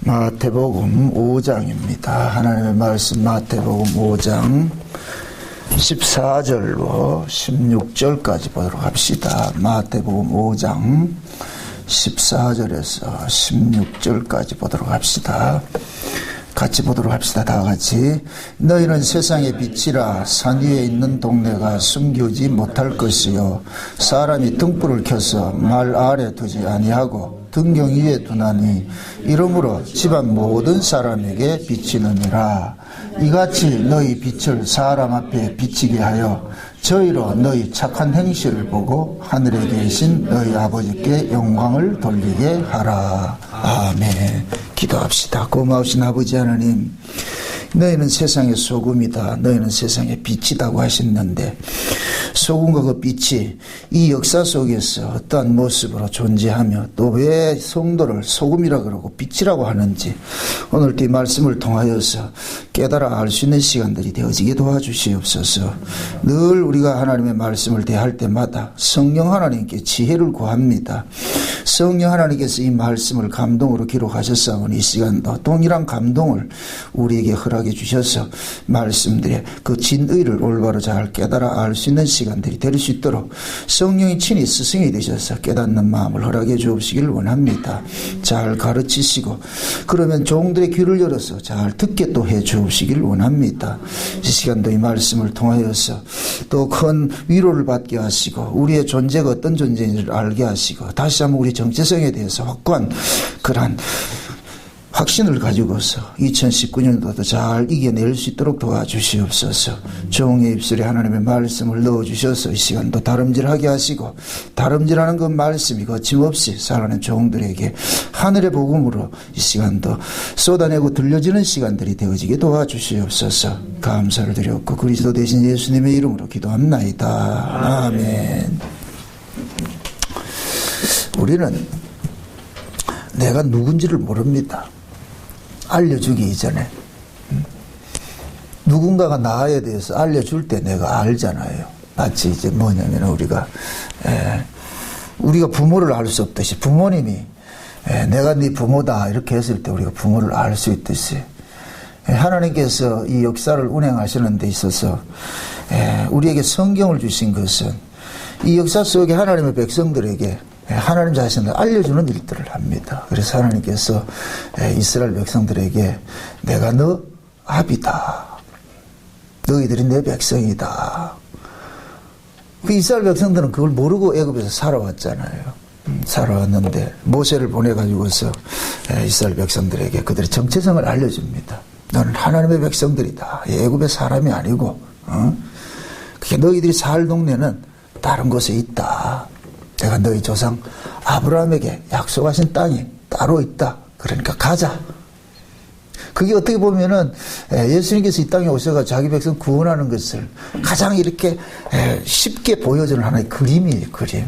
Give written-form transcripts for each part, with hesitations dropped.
마태복음 5장입니다. 하나님의 말씀 마태복음 5장 14절로 16절까지 보도록 합시다. 마태복음 5장 14절에서 16절까지 보도록 합시다. 같이 보도록 합시다. 다 같이. 너희는 세상의 빛이라. 산 위에 있는 동네가 숨기지 못할 것이요 사람이 등불을 켜서 말 아래 두지 아니하고 등경 위에 두나니 이러므로 집안 모든 사람에게 비치느니라. 이같이 너희 빛을 사람 앞에 비치게 하여 저희로 너희 착한 행실을 보고 하늘에 계신 너희 아버지께 영광을 돌리게 하라. 아멘. 기도합시다. 고마우신 아버지 하나님, 너희는 세상의 소금이다, 너희는 세상의 빛이다고 하셨는데 소금과 그 빛이 이 역사 속에서 어떠한 모습으로 존재하며 또 왜 성도를 소금이라 그러고 빛이라고 하는지 오늘 이 말씀을 통하여서 깨달아 알 수 있는 시간들이 되어지게 도와주시옵소서. 늘 우리가 하나님의 말씀을 대할 때마다 성령 하나님께 지혜를 구합니다. 성령 하나님께서 이 말씀을 감동으로 기록하셨사오니 이 시간도 동일한 감동을 우리에게 허락해 주셔서 말씀들의 그 진의를 올바로 잘 깨달아 알 수 있는 시간들이 될 수 있도록 성령이 친히 스승이 되셔서 깨닫는 마음을 허락해 주옵시길 원합니다. 잘 가르치시고 그러면 종들의 귀를 열어서 잘 듣게 또 해 주옵시길 원합니다. 이 시간도 이 말씀을 통하여서 또 큰 위로를 받게 하시고 우리의 존재가 어떤 존재인지를 알게 하시고 다시 한번 우리 정체성에 대해서 확고한 그러한 확신을 가지고서 2019년도도 잘 이겨낼 수 있도록 도와주시옵소서. 종의 입술에 하나님의 말씀을 넣어주셔서 이 시간도 다름질하게 하시고 다름질하는 그 말씀이 거침없이 살아낸 종들에게 하늘의 복음으로 이 시간도 쏟아내고 들려지는 시간들이 되어지게 도와주시옵소서. 감사를 드렸고 그리스도 대신 예수님의 이름으로 기도합나이다. 아멘. 우리는 내가 누군지를 모릅니다. 알려주기 이전에 누군가가 나에 대해서 알려줄 때 내가 알잖아요. 마치 이제 뭐냐면 우리가 부모를 알 수 없듯이 부모님이 내가 네 부모다 이렇게 했을 때 우리가 부모를 알 수 있듯이 하나님께서 이 역사를 운행하시는 데 있어서 우리에게 성경을 주신 것은 이 역사 속에 하나님의 백성들에게 하나님 자신을 알려주는 일들을 합니다. 그래서 하나님께서 이스라엘 백성들에게 내가 너 아비다. 너희들이 내 백성이다. 그 이스라엘 백성들은 그걸 모르고 애굽에서 살아왔잖아요. 살아왔는데 모세를 보내가지고서 이스라엘 백성들에게 그들의 정체성을 알려줍니다. 너는 하나님의 백성들이다. 애굽의 사람이 아니고 그게 너희들이 살 동네는 다른 곳에 있다. 내가 너희 조상 아브라함에게 약속하신 땅이 따로 있다. 그러니까 가자. 그게 어떻게 보면은 예수님께서 이 땅에 오셔서 자기 백성 구원하는 것을 가장 이렇게 쉽게 보여주는 하나의 그림이에요. 그림.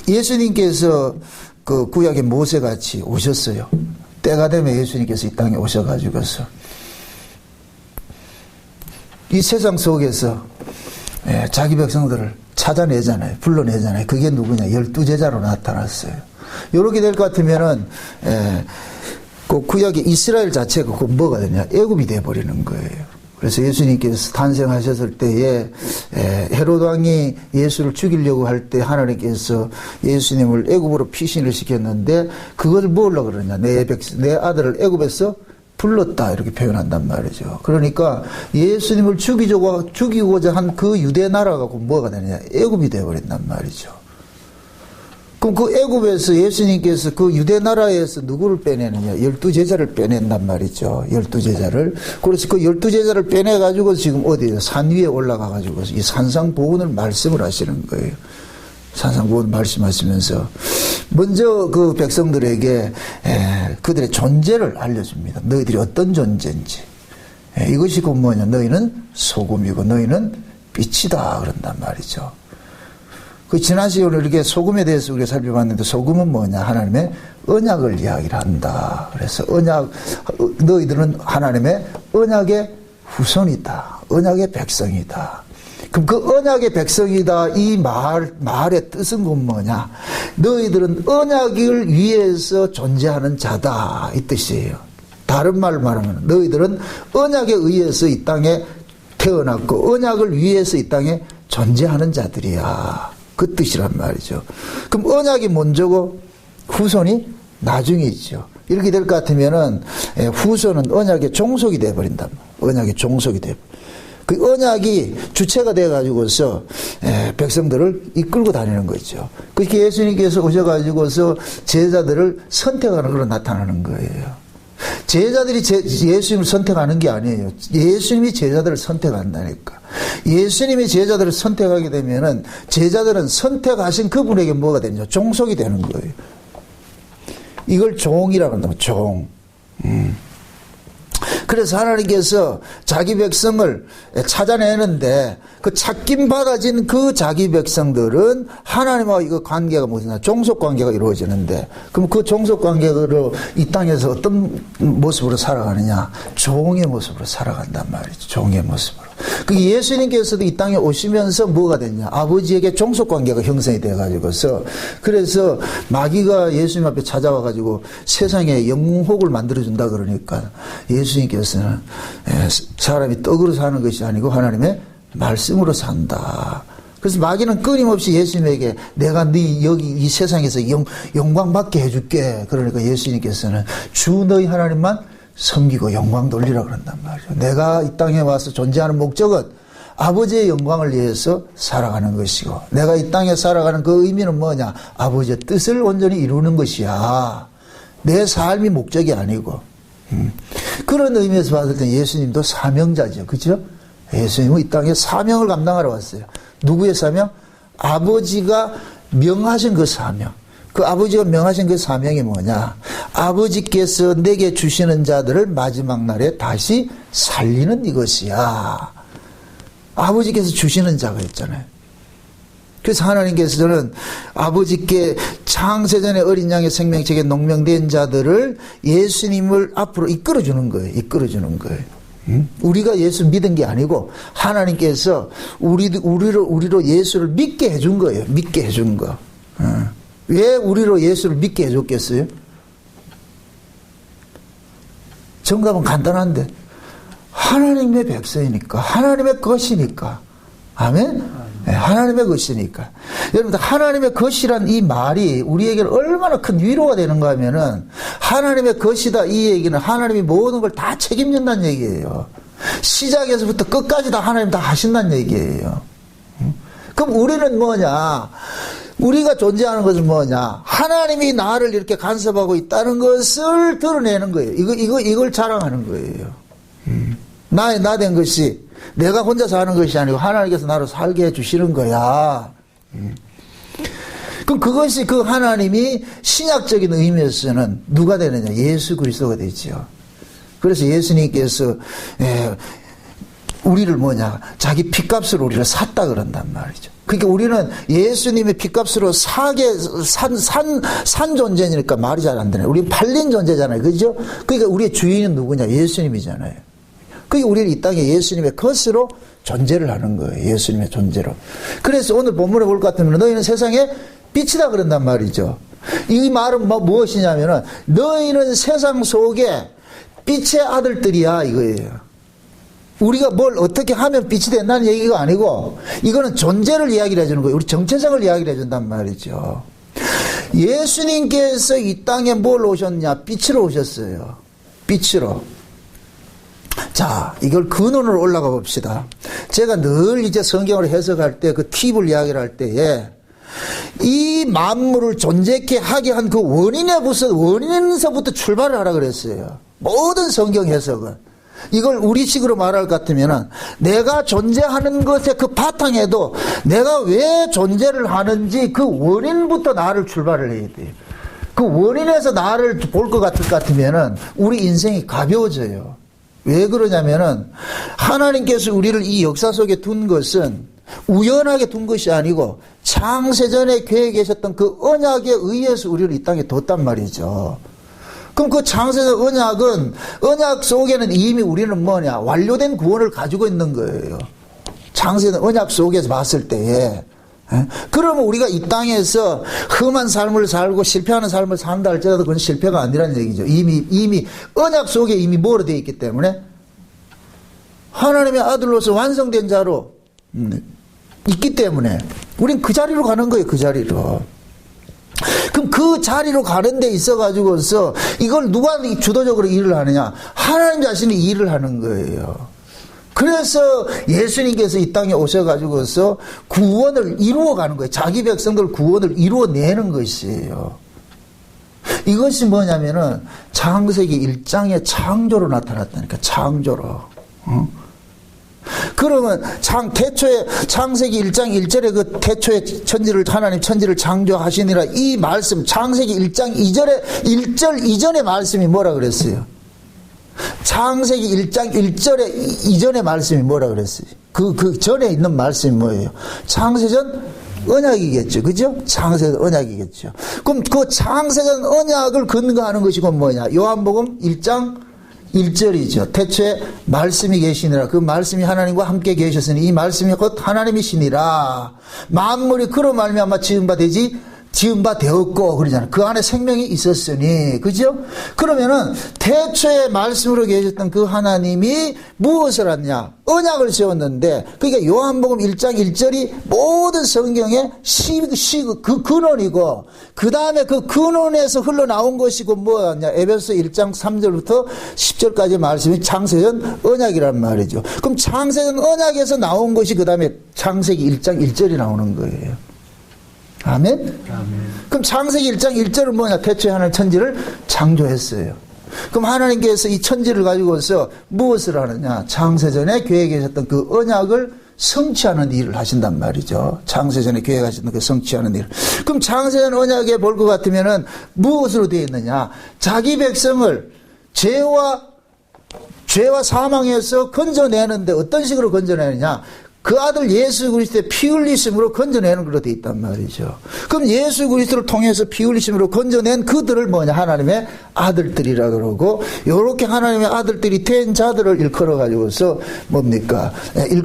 예수님께서 그 구약의 모세같이 오셨어요. 때가 되면 예수님께서 이 땅에 오셔가지고서 이 세상 속에서 자기 백성들을 찾아내잖아요. 불러내잖아요. 그게 누구냐? 12제자로 나타났어요. 이렇게 될 것 같으면은, 그 구약의 이스라엘 자체가 그 뭐가 되냐? 애굽이 되어버리는 거예요. 그래서 예수님께서 탄생하셨을 때에, 헤롯 왕이 예수를 죽이려고 할 때 하나님께서 예수님을 애굽으로 피신을 시켰는데, 그걸 뭐라고 그러냐? 내 아들을 애굽에서 불렀다 이렇게 표현한단 말이죠. 그러니까 예수님을 죽이고자 한 그 유대 나라가 뭐가 되느냐? 애굽이 되어버린단 말이죠. 그럼 그 애굽에서 예수님께서 그 유대 나라에서 누구를 빼내느냐? 12제자를 빼낸단 말이죠. 12제자를. 그래서 그 12제자를 빼내가지고 지금 어디에요? 산 위에 올라가가지고 이 산상보훈을 말씀을 하시는 거예요. 산상보훈 말씀하시면서 먼저 그 백성들에게 그들의 존재를 알려줍니다. 너희들이 어떤 존재인지. 이것이 곧 뭐냐? 너희는 소금이고 너희는 빛이다 그런단 말이죠. 그 지난 시간에 이렇게 소금에 대해서 우리가 살펴봤는데 소금은 뭐냐? 하나님의 언약을 이야기를 한다. 그래서 너희들은 하나님의 언약의 후손이다. 언약의 백성이다. 그럼 그 언약의 백성이다 이 말의 뜻은 뭐냐? 너희들은 언약을 위해서 존재하는 자다 이 뜻이에요. 다른 말로 말하면 너희들은 언약에 의해서 이 땅에 태어났고 언약을 위해서 이 땅에 존재하는 자들이야. 그 뜻이란 말이죠. 그럼 언약이 먼저고 후손이 나중이죠. 이렇게 될 것 같으면은 후손은 언약의 종속이 되어버린다. 언약의 종속이 되어버린다. 그 언약이 주체가 돼가지고서 백성들을 이끌고 다니는 거죠. 그렇게 예수님께서 오셔가지고서 제자들을 선택하는 걸로 나타나는 거예요. 제자들이 예수님을 선택하는 게 아니에요. 예수님이 제자들을 선택한다니까. 예수님이 제자들을 선택하게 되면은 제자들은 선택하신 그분에게 뭐가 되냐? 종속이 되는 거예요. 이걸 종이라고 한다면 종. 그래서 하나님께서 자기 백성을 찾아내는데 그 찾김 받아진 그 자기 백성들은 하나님과 이거 관계가 무슨 종속 관계가 이루어지는데 그럼 그 종속 관계로 이 땅에서 어떤 모습으로 살아가느냐? 종의 모습으로 살아간단 말이죠. 종의 모습으로. 그 예수님께서도 이 땅에 오시면서 뭐가 됐냐? 아버지에게 종속 관계가 형성이 돼가지고서 그래서 마귀가 예수님 앞에 찾아와 가지고 세상에 영혼혹을 만들어준다 그러니까 예수님께서는 사람이 떡으로 사는 것이 아니고 하나님의 말씀으로 산다. 그래서 마귀는 끊임없이 예수님에게 내가 네 여기 이 세상에서 영광 받게 해줄게. 그러니까 예수님께서는 주 너희 하나님만 섬기고 영광 돌리라 그런단 말이죠. 내가 이 땅에 와서 존재하는 목적은 아버지의 영광을 위해서 살아가는 것이고 내가 이 땅에 살아가는 그 의미는 뭐냐? 아버지의 뜻을 온전히 이루는 것이야. 내 삶이 목적이 아니고 그런 의미에서 봤을 때 예수님도 사명자죠. 그렇죠? 예수님은 이 땅에 사명을 감당하러 왔어요. 누구의 사명? 아버지가 명하신 그 사명. 그 아버지가 명하신 그 사명이 뭐냐? 아버지께서 내게 주시는 자들을 마지막 날에 다시 살리는 이것이야. 아버지께서 주시는 자가 있잖아요. 그래서 하나님께서는 아버지께 창세전에 어린 양의 생명책에 농명된 자들을 예수님을 앞으로 이끌어주는 거예요. 이끌어주는 거예요. 우리가 예수 믿은 게 아니고 하나님께서 우리로 예수를 믿게 해준 거예요. 믿게 해준 거. 왜 우리로 예수를 믿게 해줬겠어요? 정답은 간단한데 하나님의 백성이니까 하나님의 것이니까. 아멘? 네, 하나님의 것이니까. 여러분들 하나님의 것이란 이 말이 우리에게는 얼마나 큰 위로가 되는가 하면은 하나님의 것이다 이 얘기는 하나님이 모든 걸 다 책임진다는 얘기예요. 시작에서부터 끝까지 다 하나님 다 하신다는 얘기예요. 그럼 우리는 뭐냐? 우리가 존재하는 것은 뭐냐? 하나님이 나를 이렇게 간섭하고 있다는 것을 드러내는 거예요. 이걸 자랑하는 거예요. 나 된 것이 내가 혼자 사는 것이 아니고 하나님께서 나를 살게 해주시는 거야. 그럼 그것이 그 하나님이 신약적인 의미에서는 누가 되느냐? 예수 그리스도가 되죠. 그래서 예수님께서 우리를 뭐냐? 자기 핏값으로 우리를 샀다 그런단 말이죠. 그러니까 우리는 예수님의 핏값으로 산 존재니까 말이 잘 안 되네. 우리는 팔린 존재잖아요. 그죠? 그러니까 우리의 주인은 누구냐? 예수님이잖아요. 그러니까 우리는 이 땅에 예수님의 것으로 존재를 하는 거예요. 예수님의 존재로. 그래서 오늘 본문에 볼 것 같으면 너희는 세상에 빛이다 그런단 말이죠. 이 말은 무엇이냐면은 너희는 세상 속에 빛의 아들들이야 이거예요. 우리가 뭘 어떻게 하면 빛이 된다는 얘기가 아니고 이거는 존재를 이야기를 해주는 거예요. 우리 정체성을 이야기를 해준단 말이죠. 예수님께서 이 땅에 뭘 오셨냐? 빛으로 오셨어요. 빛으로. 자, 이걸 근원으로 올라가 봅시다. 제가 늘 이제 성경을 해석할 때 그 팁을 이야기를 할 때에 이 만물을 존재케 하게 한 그 원인에서부터 출발을 하라 그랬어요. 모든 성경 해석은. 이걸 우리식으로 말할 것 같으면은 내가 존재하는 것의 그 바탕에도 내가 왜 존재를 하는지 그 원인부터 나를 출발을 해야 돼요. 그 원인에서 나를 볼 것 같으면은 우리 인생이 가벼워져요. 왜 그러냐면은 하나님께서 우리를 이 역사 속에 둔 것은 우연하게 둔 것이 아니고 창세전에 계획하셨던 그 언약에 의해서 우리를 이 땅에 뒀단 말이죠. 그럼 그 창세전 언약 속에는 이미 우리는 뭐냐? 완료된 구원을 가지고 있는 거예요. 창세된 언약 속에서 봤을 때에. 그러면 우리가 이 땅에서 험한 삶을 살고 실패하는 삶을 산다 할지라도 그건 실패가 아니라는 얘기죠. 이미 언약 속에 이미 뭐로 되어 있기 때문에 하나님의 아들로서 완성된 자로 있기 때문에 우린 그 자리로 가는 거예요. 그 자리로. 그럼 그 자리로 가는 데 있어 가지고서 이걸 누가 주도적으로 일을 하느냐? 하나님 자신이 일을 하는 거예요. 그래서 예수님께서 이 땅에 오셔가지고서 구원을 이루어가는 거예요. 자기 백성들 구원을 이루어내는 것이에요. 이것이 뭐냐면은 창세기 1장의 창조로 나타났다니까. 창조로. 그러면 태초에 창세기 1장 1절에 그 태초에 하나님 천지를 창조하시니라 이 말씀 창세기 1장 2절에 1절 이전의 말씀이 뭐라 그랬어요? 창세기 1장 1절에 이전의 말씀이 뭐라 그랬어요? 그 전에 있는 말씀이 뭐예요? 창세전 언약이겠죠. 그죠? 창세전 언약이겠죠. 그럼 그 창세전 언약을 근거하는 것이 곧 뭐냐? 요한복음 1장 1절이죠. 태초에 말씀이 계시니라. 그 말씀이 하나님과 함께 계셨으니 이 말씀이 곧 하나님이시니라. 만물이 그로 말미암아 지은 바 되었고 그러잖아요. 그 안에 생명이 있었으니. 그죠? 그러면은 태초에 말씀으로 계셨던 그 하나님이 무엇을 하냐? 언약을 세웠는데 그러니까 요한복음 1장 1절이 모든 성경의 그 근원이고 그 다음에 그 근원에서 흘러나온 것이고 뭐였냐? 에베소 1장 3절부터 10절까지 말씀이 창세전 언약이란 말이죠. 그럼 창세전 언약에서 나온 것이 그 다음에 창세기 1장 1절이 나오는 거예요. 아멘? 그럼 창세기 1장 1절은 뭐냐? 태초에 하나님 천지를 창조했어요. 그럼 하나님께서 이 천지를 가지고서 무엇을 하느냐? 창세전에 계획하셨던 그 언약을 성취하는 일을 하신단 말이죠. 창세전에 계획하셨던 그 성취하는 일. 그럼 창세전 언약에 볼 것 같으면은 무엇으로 되어 있느냐? 자기 백성을 죄와 사망에서 건져내는데 어떤 식으로 건져내느냐? 그 아들 예수 그리스도의 피 흘리심으로 건져내는 걸로 되어 있단 말이죠. 그럼 예수 그리스도를 통해서 피 흘리심으로 건져낸 그들을 뭐냐? 하나님의 아들들이라 그러고 요렇게 하나님의 아들들이 된 자들을 일컬어 가지고서 뭡니까?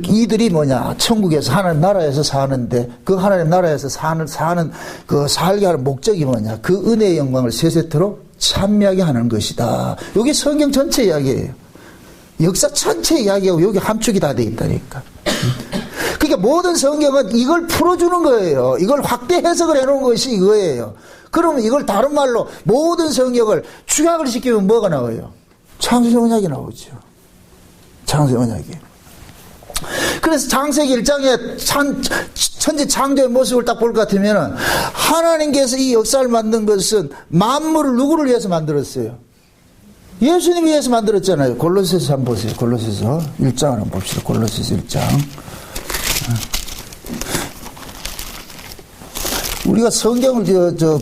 이들이 뭐냐? 천국에서 하나님 나라에서 사는데 그 하나님 나라에서 사는 그 살게 하는 목적이 뭐냐? 그 은혜의 영광을 세세토록 찬미하게 하는 것이다. 이게 성경 전체 이야기예요. 역사 전체 이야기하고 여기 함축이 다 되어 있다니까. 그러니까 모든 성경은 이걸 풀어주는 거예요. 이걸 확대 해석을 해놓은 것이 이거예요. 그러면 이걸 다른 말로 모든 성경을 축약을 시키면 뭐가 나와요? 창세기 언약이 나오죠. 창세기 언약이. 그래서 창세기 1장에 천지 창조의 모습을 딱 볼 것 같으면 하나님께서 이 역사를 만든 것은 만물을 누구를 위해서 만들었어요? 예수님 위해서 만들었잖아요. 골로새서 한번 보세요. 골로새서 1장을 한번 봅시다. 골로새서 1장. 우리가 성경을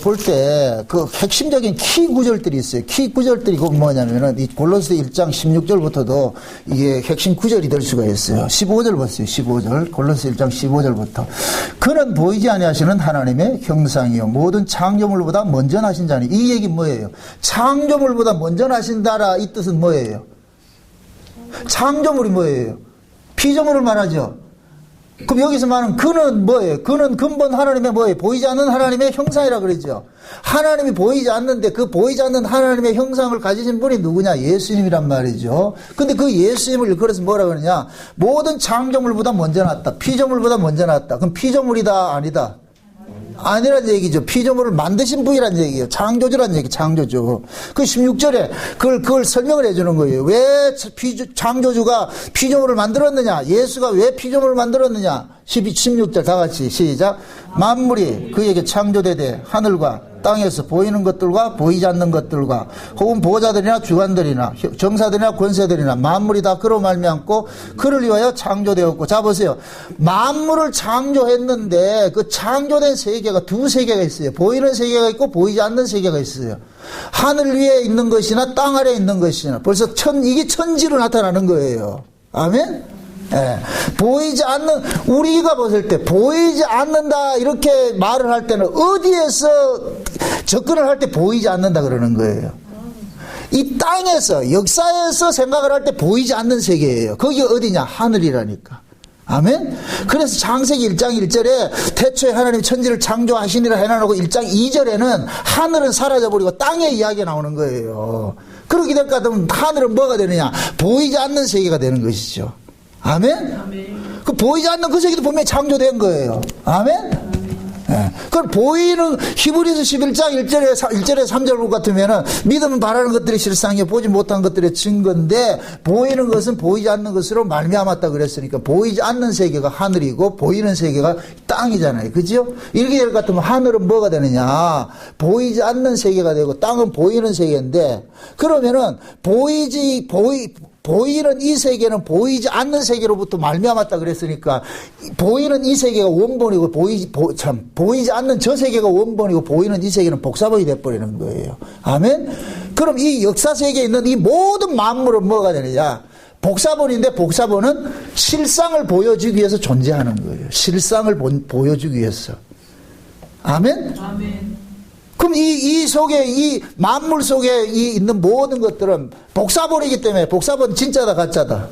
볼 때 그 핵심적인 키 구절들이 있어요. 키 구절들이 그 뭐냐면은 이 골로새 1장 16절부터도 이게 핵심 구절이 될 수가 있어요. 15절 보세요. 15절. 골로새 1장 15절부터. 그는 보이지 아니하시는 하나님의 형상이요 모든 창조물보다 먼저 나신 자니. 이 얘기 뭐예요? 창조물보다 먼저 나신다라 이 뜻은 뭐예요? 창조물이 뭐예요? 피조물을 말하죠. 그럼 여기서 말하는 그는 뭐예요? 그는 근본 하나님의 뭐예요? 보이지 않는 하나님의 형상이라 그러죠. 하나님이 보이지 않는데 그 보이지 않는 하나님의 형상을 가지신 분이 누구냐? 예수님이란 말이죠. 근데 그 예수님을 일컬어서 뭐라 그러냐? 모든 창조물보다 먼저 났다. 피조물보다 먼저 났다. 그럼 피조물이다? 아니다? 아니란 얘기죠. 피조물을 만드신 분이란 얘기예요. 창조주란 얘기, 창조주. 그 16절에 그걸 설명을 해주는 거예요. 왜 창조주가 피조물을 만들었느냐? 예수가 왜 피조물을 만들었느냐? 16절 다 같이 시작. 만물이 그에게 창조되되 하늘과 땅에서 보이는 것들과 보이지 않는 것들과 혹은 보호자들이나 주관들이나 정사들이나 권세들이나 만물이 다 그로 말미암고 그를 위하여 창조되었고. 자 보세요. 만물을 창조했는데 그 창조된 세계가 두 세계가 있어요. 보이는 세계가 있고 보이지 않는 세계가 있어요. 하늘 위에 있는 것이나 땅 아래에 있는 것이나. 벌써 이게 천지로 나타나는 거예요. 아멘? 예. 보이지 않는, 우리가 봤을 때 보이지 않는다 이렇게 말을 할 때는 어디에서 접근을 할 때 보이지 않는다 그러는 거예요. 이 땅에서 역사에서 생각을 할 때 보이지 않는 세계예요. 거기가 어디냐? 하늘이라니까. 아멘? 그래서 창세기 1장 1절에 태초에 하나님이 천지를 창조하시니라 해놔놓고 1장 2절에는 하늘은 사라져버리고 땅의 이야기가 나오는 거예요. 그렇게 될 것 같으면 하늘은 뭐가 되느냐? 보이지 않는 세계가 되는 것이죠. 아멘? 아멘. 그 보이지 않는 그 세계도 분명히 창조된 거예요. 아멘? 예. 그걸 보이는 히브리서 11장 1절에 3절 같으면은 믿음은 바라는 것들이 실상이요 보지 못한 것들의 증거인데 보이는 것은 보이지 않는 것으로 말미암았다 그랬으니까 보이지 않는 세계가 하늘이고 보이는 세계가 땅이잖아요. 그죠? 이렇게 될 것 같으면 하늘은 뭐가 되느냐? 보이지 않는 세계가 되고 땅은 보이는 세계인데 그러면은 보이는 이 세계는 보이지 않는 세계로부터 말미암았다 그랬으니까 보이는 이 세계가 원본이고 보이지 않는 저 세계가 원본이고 보이는 이 세계는 복사본이 돼버리는 거예요. 아멘? 그럼 이 역사 세계에 있는 이 모든 만물은 뭐가 되느냐? 복사본인데 복사본은 실상을 보여주기 위해서 존재하는 거예요. 실상을 보여주기 위해서. 아멘? 아멘. 그럼 이 속에, 이 만물 속에 있는 모든 것들은 복사본이기 때문에 복사본 진짜다, 가짜다?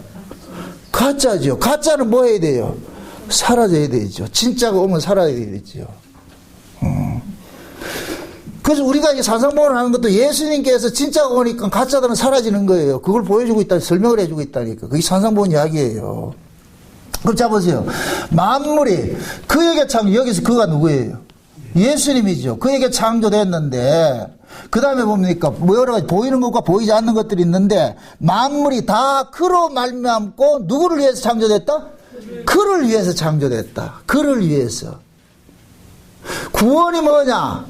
가짜죠. 가짜는 뭐 해야 돼요? 사라져야 되죠. 진짜가 오면 사라져야 되죠. 그래서 우리가 이 산상봉헌을 하는 것도 예수님께서 진짜가 오니까 가짜들은 사라지는 거예요. 그걸 보여주고 있다, 설명을 해주고 있다니까. 그게 산상봉헌 이야기예요. 그럼 자 보세요. 만물이 그에게 참, 여기서 그가 누구예요? 예수님이죠. 그에게 창조됐는데 그 다음에 뭡니까? 뭐 여러 가지 보이는 것과 보이지 않는 것들이 있는데 만물이 다 그로 말미암고 누구를 위해서 창조됐다? 그를 위해서 창조됐다. 그를 위해서. 구원이 뭐냐?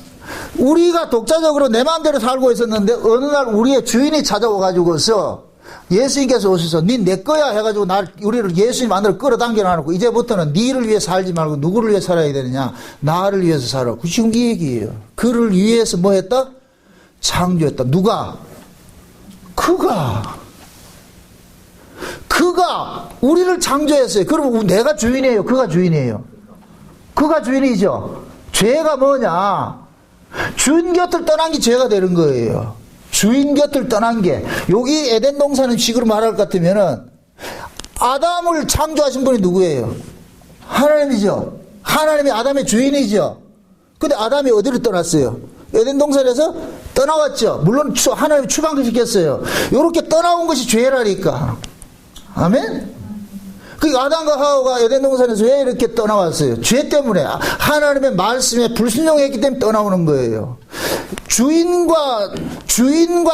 우리가 독자적으로 내 마음대로 살고 있었는데 어느 날 우리의 주인이 찾아와가지고서 예수님께서 오셔서 니 내 거야 해가지고 우리를 예수님 안으로 끌어당겨 놔놓고 이제부터는 니를 위해 살지 말고 누구를 위해 살아야 되느냐? 나를 위해서 살아. 그 지금 이 얘기예요. 그를 위해서 뭐 했다? 창조했다. 누가? 그가 우리를 창조했어요. 그럼 내가 주인이에요? 그가 주인이에요? 그가 주인이죠. 죄가 뭐냐? 주인 곁을 떠난 게 죄가 되는 거예요. 주인 곁을 떠난 게, 여기 에덴 동산은 식으로 말할 것 같으면은 아담을 창조하신 분이 누구예요? 하나님이죠. 하나님이 아담의 주인이죠. 근데 아담이 어디로 떠났어요? 에덴 동산에서 떠나왔죠. 물론 하나님이 추방시켰어요. 이렇게 떠나온 것이 죄라니까. 아멘? 그러니까 아담과 하와가 에덴 동산에서 왜 이렇게 떠나왔어요? 죄 때문에. 하나님의 말씀에 불순종했기 때문에 떠나오는 거예요. 주인과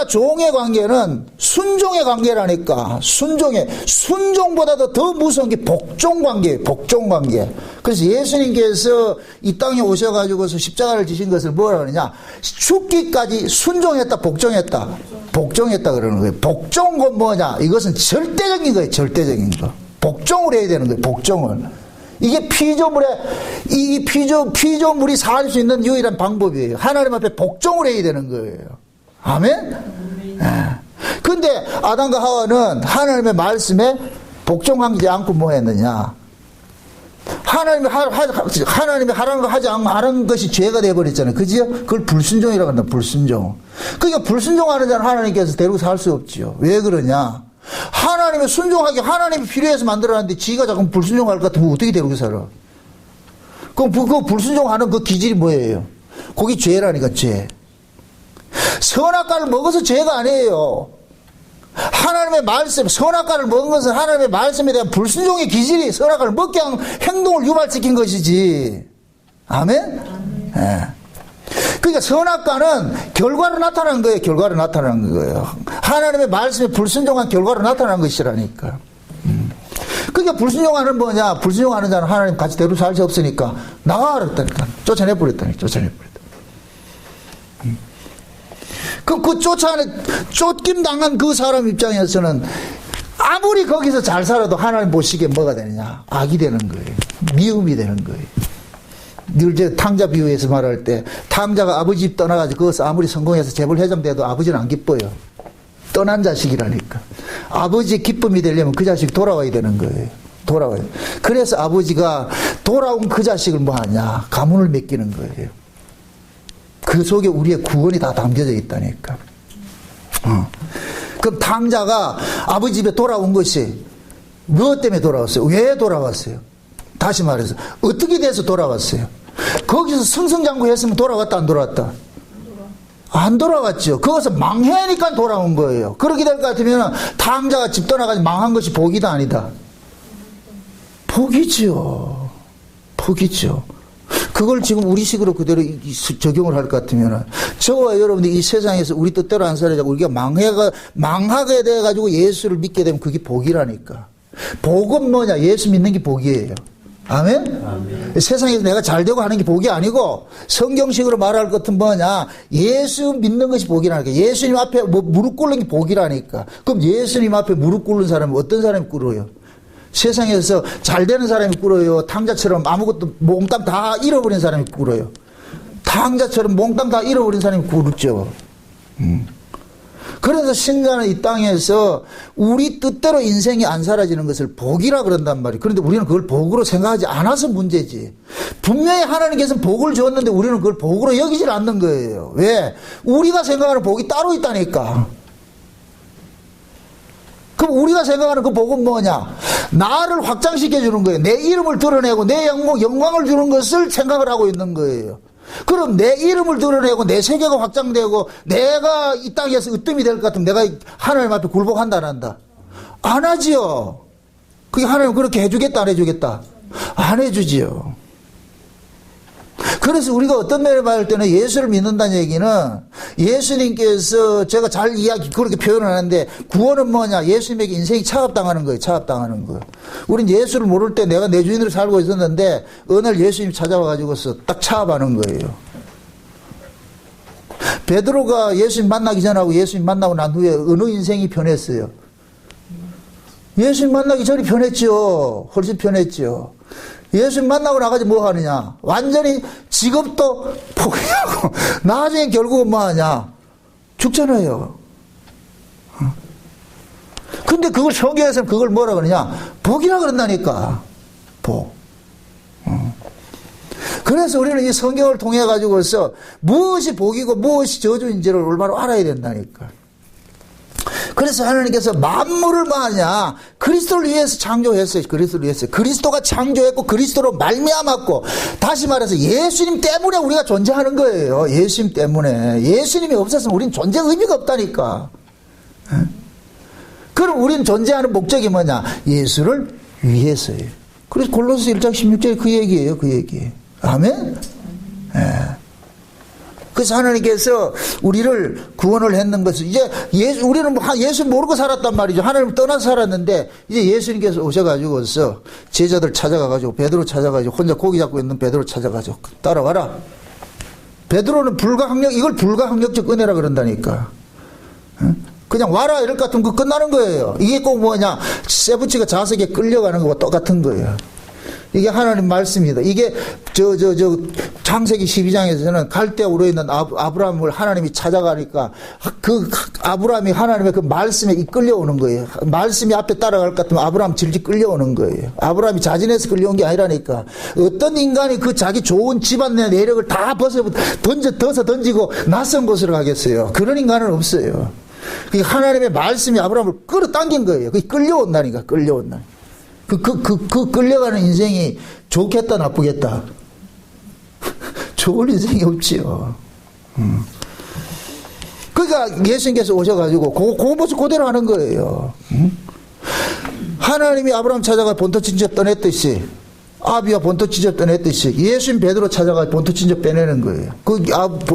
종의 관계는 순종의 관계라니까. 순종보다도 더 무서운 게 복종 관계예요. 복종 관계. 그래서 예수님께서 이 땅에 오셔가지고서 십자가를 지신 것을 뭐라 그러냐? 죽기까지 순종했다, 복종했다. 복종했다 그러는 거예요. 복종은 뭐냐? 이것은 절대적인 거예요. 절대적인 거. 복종을 해야 되는 거예요. 복종을. 이게 피조물이 살 수 있는 유일한 방법이에요. 하나님 앞에 복종을 해야 되는 거예요. 아멘? 근데 아담과 하와는 하나님의 말씀에 복종하지 않고 뭐 했느냐? 하나님이 하라는 거 하지 않고 하는 것이 죄가 되어버렸잖아요. 그죠? 그걸 불순종이라고 한다. 불순종. 그러니까 불순종하는 자는 하나님께서 데리고 살 수 없지요. 왜 그러냐? 하나님의 순종하게 하나님이 필요해서 만들어놨는데 지가 자꾸 불순종할 것 같으면 어떻게 데리고 살아? 그럼 그 불순종하는 그 기질이 뭐예요? 그게 죄라니까, 죄. 선악과를 먹어서 죄가 아니에요. 하나님의 말씀, 선악과를 먹은 것은 하나님의 말씀에 대한 불순종의 기질이 선악과를 먹게 한 행동을 유발시킨 것이지. 아멘? 예. 그러니까 선악과는 결과로 나타나는 거예요. 결과로 나타나는 거예요. 하나님의 말씀에 불순종한 결과로 나타나는 것이라니까. 그러니까 불순종하는 뭐냐? 불순종하는 자는 하나님 같이 데리고 살 수 없으니까 나가라 그랬다니까. 쫓아내버렸다니까. 그 쫓김 당한 그 사람 입장에서는 아무리 거기서 잘 살아도 하나님 보시기에 뭐가 되느냐? 악이 되는 거예요. 미움이 되는 거예요. 늘 이제 탕자 비유에서 말할 때 탕자가 아버지 집 떠나가지고 거기서 아무리 성공해서 재벌 회장 돼도 아버지는 안 기뻐요. 떠난 자식이라니까. 아버지의 기쁨이 되려면 그 자식이 돌아와야 되는 거예요. 돌아와요. 그래서 아버지가 돌아온 그 자식을 뭐 하냐? 가문을 맡기는 거예요. 그 속에 우리의 구원이 다 담겨져 있다니까. 그럼 탕자가 아버지 집에 돌아온 것이 무엇 때문에 돌아왔어요? 왜 돌아왔어요? 다시 말해서 어떻게 돼서 돌아왔어요? 거기서 승승장구했으면 돌아왔다 안 돌아왔다? 안 돌아왔죠. 거기서 망해니까 돌아온 거예요. 그렇게 될 것 같으면 탕자가 집 떠나가지고 망한 것이 복이다 아니다? 복이죠. 복이죠. 그걸 지금 우리식으로 그대로 적용을 할 것 같으면 저와 여러분들이 이 세상에서 우리 뜻대로 안 살아가고 우리가 망하게 돼가지고 예수를 믿게 되면 그게 복이라니까. 복은 뭐냐? 예수 믿는 게 복이에요. 아멘? 아멘. 세상에서 내가 잘 되고 하는 게 복이 아니고 성경식으로 말할 것은 뭐냐? 예수 믿는 것이 복이라니까. 예수님 앞에 무릎 꿇는 게 복이라니까. 그럼 예수님 앞에 무릎 꿇는 사람은 어떤 사람이 꿇어요? 세상에서 잘 되는 사람이 꿇어요? 탕자처럼 아무것도 몽땅 다 잃어버린 사람이 꿇어요? 탕자처럼 몽땅 다 잃어버린 사람이 꿇죠. 그래서 신자는 이 땅에서 우리 뜻대로 인생이 안 사라지는 것을 복이라 그런단 말이에요. 그런데 우리는 그걸 복으로 생각하지 않아서 문제지. 분명히 하나님께서는 복을 주었는데 우리는 그걸 복으로 여기질 않는 거예요. 왜? 우리가 생각하는 복이 따로 있다니까. 그럼 우리가 생각하는 그 복은 뭐냐? 나를 확장시켜 주는 거예요. 내 이름을 드러내고 내 영광을 주는 것을 생각을 하고 있는 거예요. 그럼 내 이름을 드러내고 내 세계가 확장되고 내가 이 땅에서 으뜸이 될 것 같으면 내가 하나님 앞에 굴복한다 안 한다? 안 하지요. 그게 하나님 그렇게 해주겠다 안 해주겠다? 안 해주지요. 그래서 우리가 어떤 면에 봤을 때는 예수를 믿는다는 얘기는 예수님께서 제가 잘 그렇게 표현을 하는데 구원은 뭐냐? 예수님에게 인생이 차압당하는 거예요. 차압당하는 거. 우린 예수를 모를 때 내가 내 주인으로 살고 있었는데 어느 날 예수님이 찾아와가지고서 딱 차압하는 거예요. 베드로가 예수님 만나기 전하고 예수님 만나고 난 후에 어느 인생이 변했어요? 예수님 만나기 전이 변했죠. 훨씬 변했죠. 예수님 만나고 나가지고 뭐 하느냐? 완전히 직업도 포기하고 나중에 결국은 뭐 하냐? 죽잖아요. 근데 그걸 성경에서는 그걸 뭐라 그러냐? 복이라 그런다니까. 복. 그래서 우리는 이 성경을 통해 가지고서 무엇이 복이고 무엇이 저주인지를 올바로 알아야 된다니까. 그래서 하나님께서 만물을 뭐하냐? 그리스도를 위해서 창조했어요. 그리스도를 위해서. 그리스도가 창조했고 그리스도로 말미암았고 다시 말해서 예수님 때문에 우리가 존재하는 거예요. 예수님 때문에. 예수님이 없었으면 우리는 존재 의미가 없다니까. 그럼 우리는 존재하는 목적이 뭐냐? 예수를 위해서예요. 그래서 골로새 1장 16절에 그 얘기예요. 그 얘기. 아멘? 예. 그래서 하나님께서 우리를 구원을 했는 것은 이제 우리는 예수 모르고 살았단 말이죠. 하나님을 떠나서 살았는데 이제 예수님께서 오셔가지고서 제자들 찾아가가지고 베드로 찾아가지고 혼자 고기 잡고 있는 베드로 찾아가지고 따라와라. 베드로는 이걸 불가항력적 은혜라 그런다니까. 그냥 와라 이럴 것 같으면 그 끝나는 거예요. 이게 꼭 뭐냐? 세부치가 자석에 끌려가는 거와 똑같은 거예요. 이게 하나님 말씀입니다. 이게 창세기 12장에서는 갈대아우르에 있는 아브라함을 하나님이 찾아가니까 그 아브라함이 하나님의 그 말씀에 이끌려오는 거예요. 말씀이 앞에 따라갈 것 같으면 아브라함 질질 끌려오는 거예요. 아브라함이 자진해서 끌려온 게 아니라니까. 어떤 인간이 그 자기 좋은 집안 내 내력을 다 던져 던지고 낯선 곳으로 가겠어요. 그런 인간은 없어요. 하나님의 말씀이 아브라함을 끌어당긴 거예요. 그게 끌려온다니까. 끌려온다니까. 그 끌려가는 인생이 좋겠다, 나쁘겠다? 좋은 인생이 없지요. 그러니까 예수님께서 오셔가지고, 그 모습 그대로 하는 거예요. 하나님이 아브라함 찾아가 본토 친척 떠냈듯이, 아비와 본토 친척 떠냈듯이, 예수님 베드로 찾아가 본토 친척 빼내는 거예요.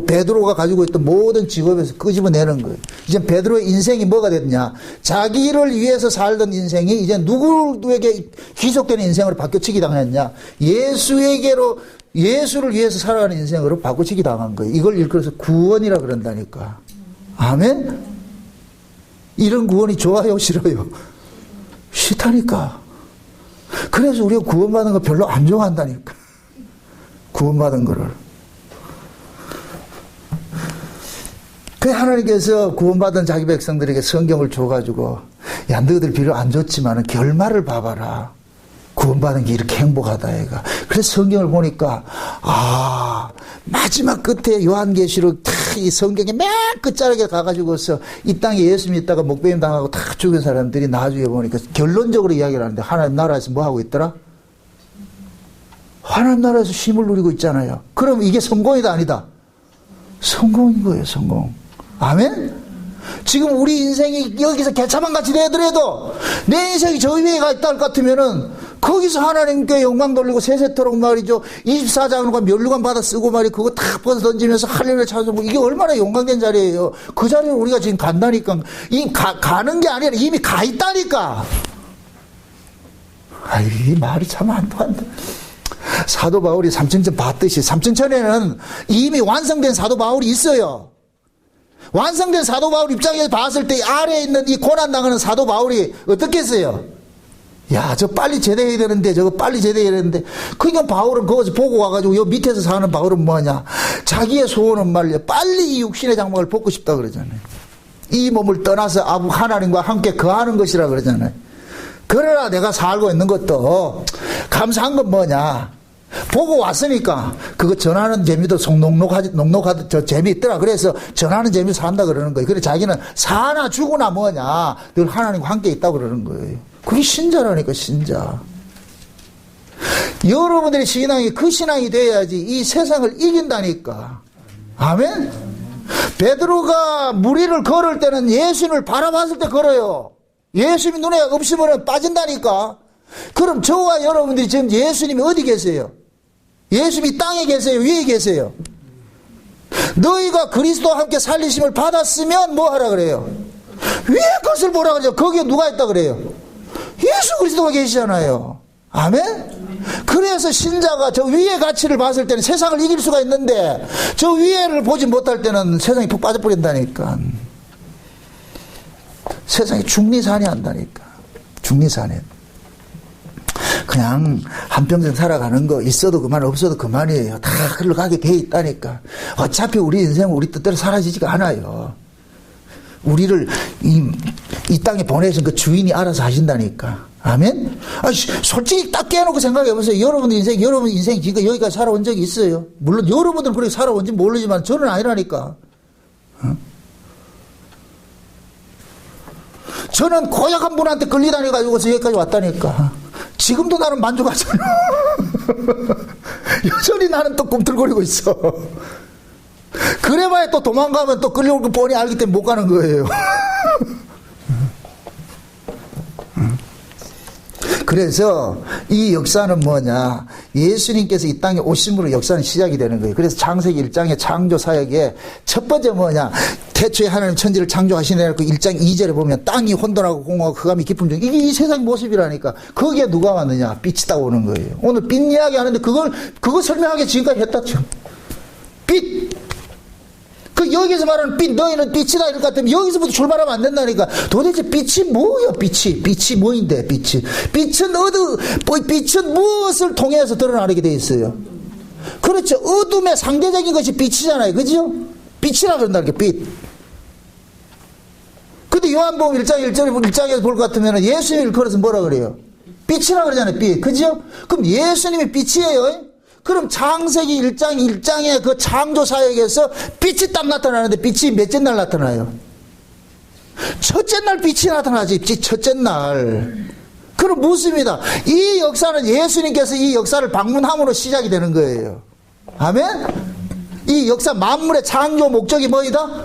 베드로가 가지고 있던 모든 직업에서 끄집어내는 거예요. 이제 베드로의 인생이 뭐가 됐냐? 자기를 위해서 살던 인생이 이제 누구에게 귀속되는 인생으로 바뀌어치기 당했냐? 예수를 위해서 살아가는 인생으로 바꿔치기 당한 거예요. 이걸 일컬어서 구원이라 그런다니까. 아멘? 이런 구원이 좋아요, 싫어요? 싫다니까. 그래서 우리가 구원받은 거 별로 안 좋아한다니까. 구원받은 거를. 그 하나님께서 구원받은 자기 백성들에게 성경을 줘가지고, 야, 너희들 비록 안 좋지만은 결말을 봐봐라. 구원받은 게 이렇게 행복하다, 얘가. 그래서 성경을 보니까, 마지막 끝에 요한계시록 이 성경의 맨 끝자락에 가가지고서 이 땅에 예수 믿다가 목배임 당하고 다 죽은 사람들이 나중에 보니까 결론적으로 이야기를 하는데 하나님 나라에서 뭐 하고 있더라? 하나님 나라에서 쉼을 누리고 있잖아요. 그럼 이게 성공이다 아니다? 성공인 거예요, 성공. 아멘? 지금 우리 인생이 여기서 개차만 같이 되더라도 내 인생이 저 위에 가 있다 할 것 같으면은 거기서 하나님께 영광 돌리고 세세토록 말이죠. 24장으로 면류관 받아 쓰고 말이 그거 다 벗어 던지면서 할렐루야 찬송하고 이게 얼마나 영광된 자리예요. 그 자리를 우리가 지금 간다니까. 가는 게 아니라 이미 가 있다니까. 아이, 이 말이 참 안 통한다. 사도 바울이 삼천천 봤듯이 삼천천에는 이미 완성된 사도 바울이 있어요. 완성된 사도 바울 입장에서 봤을 때 아래에 있는 이 고난당하는 사도 바울이 어떻겠어요? 야, 저 빨리 제대해야 되는데, 저거 빨리 제대해야 되는데. 그러니까 바울은 거기서 보고 와가지고, 요 밑에서 사는 바울은 뭐하냐. 자기의 소원은 말이야. 빨리 이 육신의 장막을 벗고 싶다 그러잖아요. 이 몸을 떠나서 하나님과 함께 거하는 것이라 그러잖아요. 그러나 내가 살고 있는 것도 감사한 건 뭐냐. 보고 왔으니까 그거 전하는 재미도 녹록하듯 저 재미있더라. 그래서 전하는 재미 산다 그러는 거예요. 그래서 자기는 사나 죽으나 뭐냐. 늘 하나님과 함께 있다고 그러는 거예요. 그게 신자라니까, 신자. 여러분들의 신앙이 그 신앙이 돼야지 이 세상을 이긴다니까. 아멘? 베드로가 무리를 걸을 때는 예수님을 바라봤을 때 걸어요. 예수님이 눈에 없으면 빠진다니까. 그럼 저와 여러분들이 지금 예수님이 어디 계세요? 예수님이 땅에 계세요? 위에 계세요? 너희가 그리스도와 함께 살리심을 받았으면 뭐 하라 그래요? 위에 것을 보라 그래요. 거기에 누가 있다 그래요? 예수 그리스도가 계시잖아요. 아멘? 그래서 신자가 저 위의 가치를 봤을 때는 세상을 이길 수가 있는데 저 위에를 보지 못할 때는 세상이 푹 빠져버린다니까. 세상이 중리산이 한다니까. 중리산에. 그냥 한평생 살아가는 거 있어도 그만 없어도 그만이에요. 다 흘러가게 돼 있다니까. 어차피 우리 인생은 우리 뜻대로 사라지지가 않아요. 우리를 이 땅에 보내신 그 주인이 알아서 하신다니까. 아멘? 솔직히 딱 깨놓고 생각해 보세요. 여러분 인생 지금 여기까지 살아온 적이 있어요. 물론 여러분들은 그렇게 살아온지 모르지만 저는 아니라니까. 저는 고약한 분한테 끌리다녀가지고서 여기까지 왔다니까. 지금도 나는 만족하잖아. 여전히 나는 또 꿈틀거리고 있어. 그래봐야 또 도망가면 또 끌려올 거 뻔히 알기 때문에 못 가는 거예요. 그래서 이 역사는 뭐냐. 예수님께서 이 땅에 오심으로 역사는 시작이 되는 거예요. 그래서 창세기 1장의 창조 사역의 첫 번째 뭐냐. 태초에 하나님 천지를 창조하시네. 그 1장 2절에 보면 땅이 혼돈하고 공허하고 흑암이 깊음 중. 이게 이 세상 모습이라니까. 거기에 누가 왔느냐. 빛이 딱 오는 거예요. 오늘 빛 이야기 하는데 그거 설명하기 지금까지 했다. 빛. 그 여기서 말하는 빛, 너희는 빛이다 이럴 것 같으면 여기서부터 출발하면 안 된다니까. 도대체 빛이 뭐야, 빛이 뭐인데, 빛은 빛은 무엇을 통해서 드러나게 돼 있어요? 그렇죠. 어둠의 상대적인 것이 빛이잖아요. 그죠? 빛이라 그런다, 이렇게 빛. 근데 요한복음 1장에서 볼 것 같으면 예수님을 걸어서 뭐라 그래요? 빛이라 그러잖아요, 빛. 그죠? 그럼 예수님이 빛이에요? 그럼 창세기 1장의 그 창조 사역에서 빛이 딱 나타나는데 빛이 몇째 날 나타나요? 첫째 날 빛이 나타나지. 첫째 날. 그럼 묻습니다. 이 역사는 예수님께서 이 역사를 방문함으로 시작이 되는 거예요. 아멘? 이 역사 만물의 창조 목적이 뭐이다?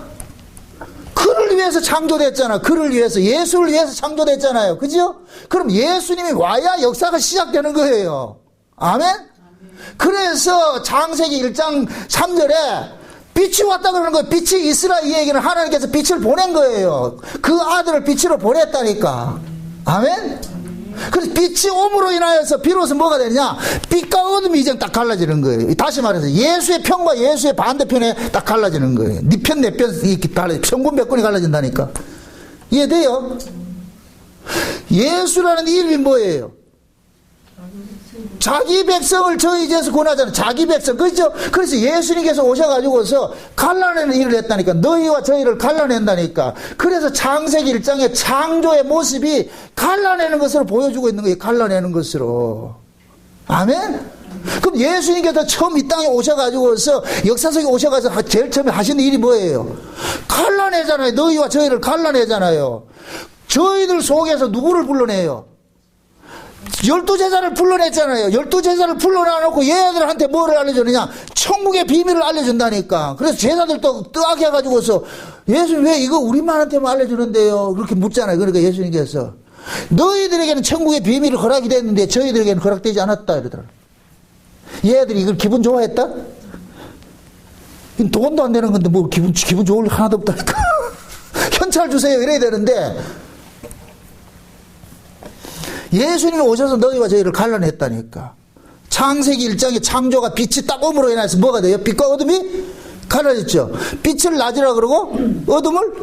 그를 위해서 창조됐잖아. 그를 위해서, 예수를 위해서 창조됐잖아요. 그죠? 그럼 예수님이 와야 역사가 시작되는 거예요. 아멘? 그래서 창세기 1장 3절에 빛이 왔다 그러는 거예요. 빛이 이스라엘에게는 하나님께서 빛을 보낸 거예요. 그 아들을 빛으로 보냈다니까. 아멘? 그래서 빛이 옴으로 인하여서 비로소 뭐가 되느냐? 빛과 어둠이 이제 딱 갈라지는 거예요. 다시 말해서 예수의 편과 예수의 반대편에 딱 갈라지는 거예요. 네 편, 내 편, 이렇게 달라져. 천군백군이 갈라진다니까. 이해돼요? 예수라는 이름이 뭐예요? 자기 백성을 저희 죄에서 구원하잖아요. 자기 백성. 그렇죠? 그래서 예수님께서 오셔가지고서 갈라내는 일을 했다니까. 너희와 저희를 갈라낸다니까. 그래서 창세기 1장의 창조의 모습이 갈라내는 것으로 보여주고 있는 거예요. 갈라내는 것으로. 아멘? 그럼 예수님께서 처음 이 땅에 오셔가지고서 역사 속에 오셔가지고 제일 처음에 하시는 일이 뭐예요? 갈라내잖아요. 너희와 저희를 갈라내잖아요. 저희들 속에서 누구를 불러내요? 12제자를 불러냈잖아요. 12제자를 불러놔놓고 얘들한테 뭐를 알려주느냐? 천국의 비밀을 알려준다니까. 그래서 제자들도 뜨악해 가지고서 예수님 왜 이거 우리만한테만 알려주는데요? 그렇게 묻잖아요. 그러니까 예수님께서 너희들에게는 천국의 비밀을 허락이 됐는데 저희들에게는 허락되지 않았다 이러더라고요. 얘들이 이걸 기분 좋아했다? 돈도 안 되는 건데 뭐 기분 좋을 일 하나도 없다니까. 현찰 주세요 이래야 되는데 예수님이 오셔서 너희와 저희를 갈라냈다니까. 창세기 1장에 창조가 빛이 딱 오므로 인해서 뭐가 돼요? 빛과 어둠이 갈라졌죠. 빛을 낮이라 그러고 어둠을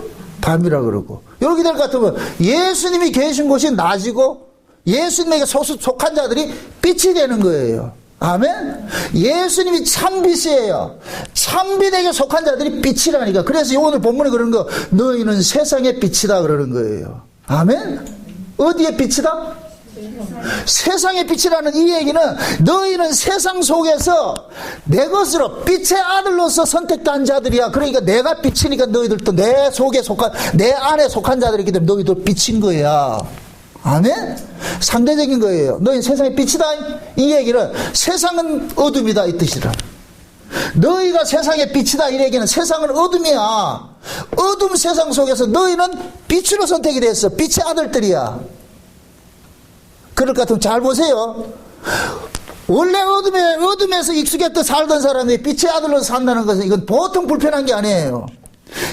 밤이라 그러고. 이렇게 될 것 같으면 예수님이 계신 곳이 낮이고 예수님에게 속한 자들이 빛이 되는 거예요. 아멘? 예수님이 참빛이에요. 참빛에게 속한 자들이 빛이라니까. 그래서 오늘 본문에 그러는 거 너희는 세상의 빛이다 그러는 거예요. 아멘? 어디의 빛이다? 세상의 빛이라는 이 얘기는 너희는 세상 속에서 내 것으로 빛의 아들로서 선택된 자들이야. 그러니까 내가 빛이니까 너희들도 내 속에 속한 내 안에 속한 자들이기 때문에 너희도 빛인 거야. 아멘? 상대적인 거예요. 너희는 세상의 빛이다. 이 얘기는 세상은 어둠이다 이 뜻이라. 너희가 세상의 빛이다 이 얘기는 세상은 어둠이야. 어둠 세상 속에서 너희는 빛으로 선택이 됐어. 빛의 아들들이야. 그럴 것 같으면 잘 보세요. 원래 어둠에서 익숙했던 살던 사람이 빛의 아들로서 산다는 것은 이건 보통 불편한 게 아니에요.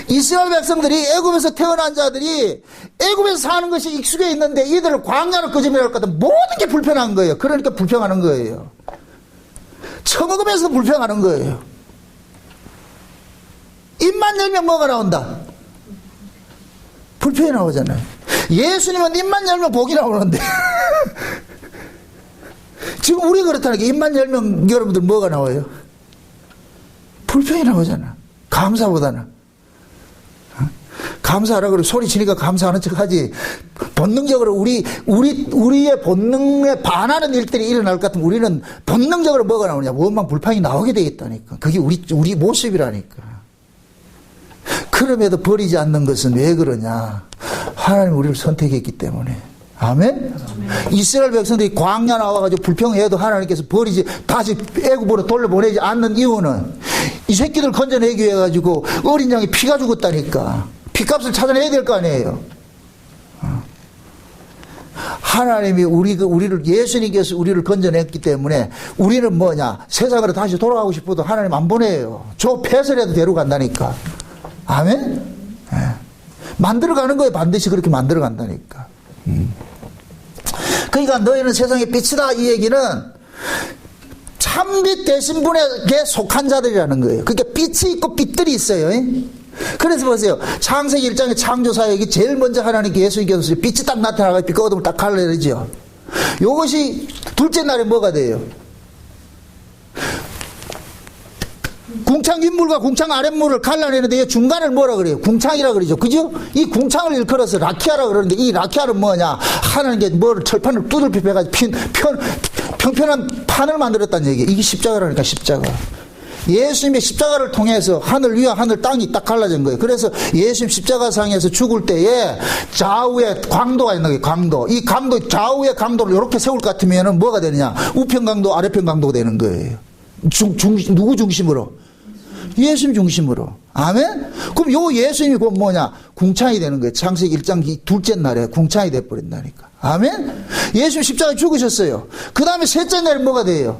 이스라엘 백성들이 애굽에서 태어난 자들이 애굽에서 사는 것이 익숙해 있는데 이들을 광야로 끄집어낼 것 같은 모든 게 불편한 거예요. 그러니까 불평하는 거예요. 처먹으면서 불평하는 거예요. 입만 열면 뭐가 나온다? 불평이 나오잖아요. 예수님은 입만 열면 복이 나오는데 지금 우리 그렇다는 게 입만 열면 여러분들 뭐가 나와요? 불평이 나오잖아. 감사보다는. 감사하라 그러고 소리 치니까 감사하는 척 하지. 본능적으로 우리의 본능에 반하는 일들이 일어날 것 같으면 우리는 본능적으로 뭐가 나오냐? 원망 불평이 나오게 되겠다니까. 그게 우리 모습이라니까. 그럼에도 버리지 않는 것은 왜 그러냐? 하나님 우리를 선택했기 때문에. 아멘? 이스라엘 백성들이 광야 나와가지고 불평해도 하나님께서 다시 애굽으로 돌려보내지 않는 이유는 이 새끼들 건져내기 위해 가지고 어린 양이 피가 죽었다니까. 피값을 찾아내야 될 거 아니에요. 하나님이 예수님께서 우리를 건져냈기 때문에 우리는 뭐냐? 세상으로 다시 돌아가고 싶어도 하나님 안 보내요. 저 폐설에도 데려간다니까. 아멘? 네. 만들어가는 거예요. 반드시 그렇게 만들어간다니까. 그러니까 너희는 세상의 빛이다 이 얘기는 참빛 되신 분에게 속한 자들이라는 거예요. 그러니까 빛이 있고 빛들이 있어요. 그래서 보세요. 창세기 1장의 창조사역이 제일 먼저 하나님께 예수님께서 빛이 딱 나타나고 빛과 어둠을 딱 갈라내죠. 이것이 둘째 날에 뭐가 돼요? 궁창 윗물과 궁창 아랫물을 갈라내는데 중간을 뭐라 그래요? 궁창이라 그러죠. 그죠? 이 궁창을 일컬어서 라키아라 그러는데 이 라키아는 뭐냐? 하나님께 철판을 두들겨 패가지고 평평한 판을 만들었다는 얘기예요. 이게 십자가라니까 십자가. 예수님의 십자가를 통해서 하늘 위와 하늘 땅이 딱 갈라진 거예요. 그래서 예수님 십자가상에서 죽을 때에 좌우에 광도가 있는 거예요. 광도. 이 강도 좌우의 강도를 이렇게 세울 것 같으면 뭐가 되느냐? 우편 강도, 아래편 강도가 되는 거예요. 누구 중심으로? 예수님 중심으로. 아멘? 그럼 요 예수님이 곧 뭐냐? 궁창이 되는 거예요. 창세기 1장 둘째 날에 궁창이 돼버린다니까. 아멘? 예수님 십자가에 죽으셨어요. 그 다음에 셋째 날에 뭐가 돼요?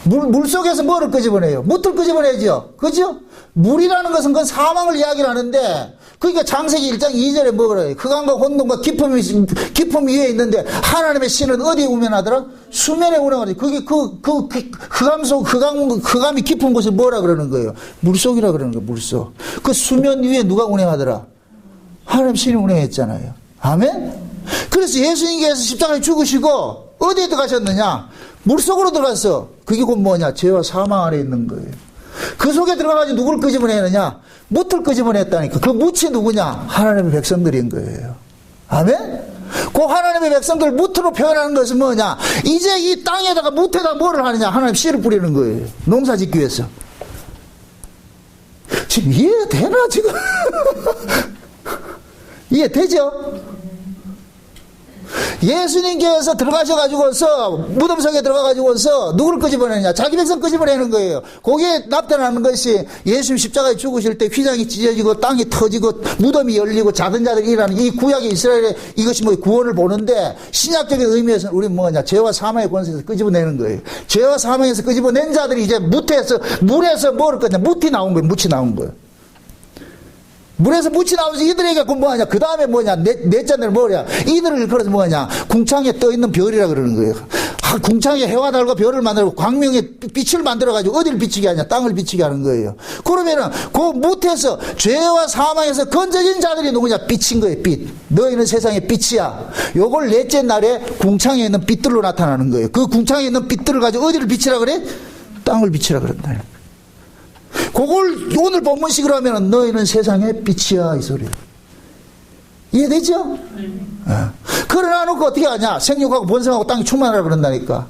물 속에서 뭐를 끄집어내요? 뭇을 끄집어내죠. 그죠? 물이라는 것은 그건 사망을 이야기를 하는데, 그러니까 창세기 1장 2절에 뭐라 해요? 흑암과 혼돈과 기품 위에 있는데, 하나님의 신은 어디에 운행하더라? 수면에 운행하지. 그게 흑암이 깊은 곳을 뭐라 그러는 거예요? 물속이라 그러는 거예요, 물속. 그 수면 위에 누가 운행하더라? 하나님 신이 운행했잖아요. 아멘? 그래서 예수님께서 십자가에 죽으시고, 어디에 들어가셨느냐? 물속으로 들어갔어. 그게 곧 뭐냐? 죄와 사망 아래 있는 거예요. 그 속에 들어가가지고 누구를 끄집어내느냐? 뭇을 끄집어냈다니까. 그 뭇이 누구냐? 하나님의 백성들인 거예요. 아멘? 그 하나님의 백성들 뭇으로 표현하는 것은 뭐냐? 이제 이 땅에다가 뭇에다 뭐를 하느냐? 하나님 씨를 뿌리는 거예요. 농사 짓기 위해서. 지금 이해되나 지금? 이해되죠? 예수님께서 들어가셔가지고서 무덤 속에 들어가가지고서 누구를 끄집어내느냐? 자기 백성 끄집어내는 거예요. 거기에 나타나는 것이 예수님 십자가에 죽으실 때 휘장이 찢어지고 땅이 터지고 무덤이 열리고 자든 자들이 일하는 이 구약의 이스라엘의 이것이 뭐 구원을 보는데, 신약적인 의미에서는 우리는 뭐냐? 죄와 사망의 권세에서 끄집어내는 거예요. 죄와 사망에서 끄집어낸 자들이 이제 물에서 뭐를 끄냐? 묻이 나온 거예요. 묻이 나온 거예요. 물에서 묻이 나오면서 이들에게 뭐하냐? 그 다음에 뭐냐? 넷째는 뭐냐? 이들을 그래서 뭐냐? 궁창에 떠 있는 별이라 그러는 거예요. 궁창에 해와 달과 별을 만들고 광명의 빛을 만들어가지고 어디를 비치게 하냐? 땅을 비치게 하는 거예요. 그러면은 그 묻에서 죄와 사망에서 건져진 자들이 누구냐? 빛인 거예요. 빛. 너희는 세상의 빛이야. 요걸 넷째 날에 궁창에 있는 빛들로 나타나는 거예요. 그 궁창에 있는 빛들을 가지고 어디를 비치라 그래? 땅을 비치라 그런다. 그걸 오늘 본문식으로 하면 너희는 세상의 빛이야 이 소리예요. 이해되죠? 그러나 놓고 어떻게 하냐? 생육하고 번성하고 땅이 충만하라 그런다니까.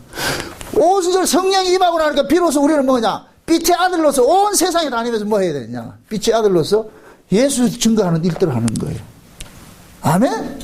오순절 성령이 임하고 나니까 비로소 우리는 뭐냐? 빛의 아들로서 온 세상에 다니면서 뭐 해야 되냐? 빛의 아들로서 예수 증거하는 일들을 하는 거예요. 아멘?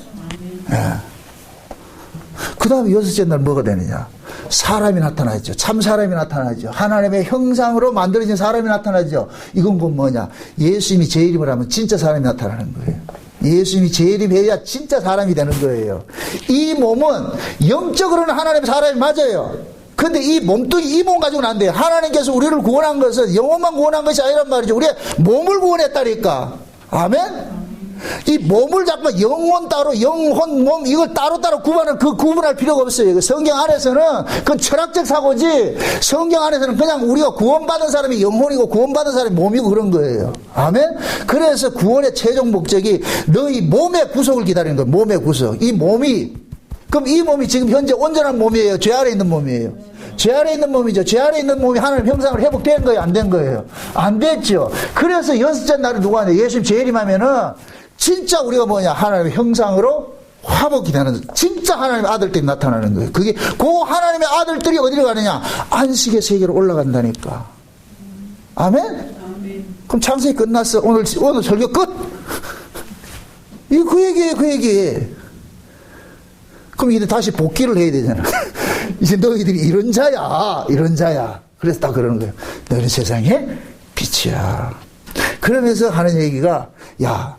그 다음에 여섯째 날 뭐가 되느냐? 사람이 나타나죠. 참 사람이 나타나죠. 하나님의 형상으로 만들어진 사람이 나타나죠. 이건 곧 뭐냐? 예수님이 재림을 하면 진짜 사람이 나타나는 거예요. 예수님이 재림해야 진짜 사람이 되는 거예요. 이 몸은 영적으로는 하나님의 사람이 맞아요. 근데 이 몸뚱이, 이 몸 가지고는 안 돼요. 하나님께서 우리를 구원한 것은 영혼만 구원한 것이 아니란 말이죠. 우리의 몸을 구원했다니까. 아멘? 이 몸을 자꾸 영혼 따로, 영혼, 몸, 이걸 따로따로 구분할 필요가 없어요. 성경 안에서는 그건 철학적 사고지, 성경 안에서는 그냥 우리가 구원받은 사람이 영혼이고 구원받은 사람이 몸이고 그런 거예요. 아멘? 그래서 구원의 최종 목적이 너희 몸의 구속을 기다리는 거예요. 몸의 구속. 이 몸이, 그럼 이 몸이 지금 현재 온전한 몸이에요? 죄 아래 있는 몸이에요? 죄 아래 있는 몸이죠. 죄 아래 있는 몸이 하나님 형상으로 회복된 거예요? 안 된 거예요? 안 됐죠. 그래서 여섯째 날에 누가 하냐? 예수님 재림하면은 진짜 우리가 뭐냐? 하나님의 형상으로 화복이 되는, 진짜 하나님의 아들들이 나타나는 거예요. 그게, 그 하나님의 아들들이 어디로 가느냐? 안식의 세계로 올라간다니까. 아멘? 그럼 창세기 끝났어. 오늘 설교 끝! 이거 그 얘기예요, 그 얘기. 그럼 이제 다시 복귀를 해야 되잖아. 이제 너희들이 이런 자야, 이런 자야. 그래서 딱 그러는 거예요. 너희는 세상에 빛이야. 그러면서 하는 얘기가, 야,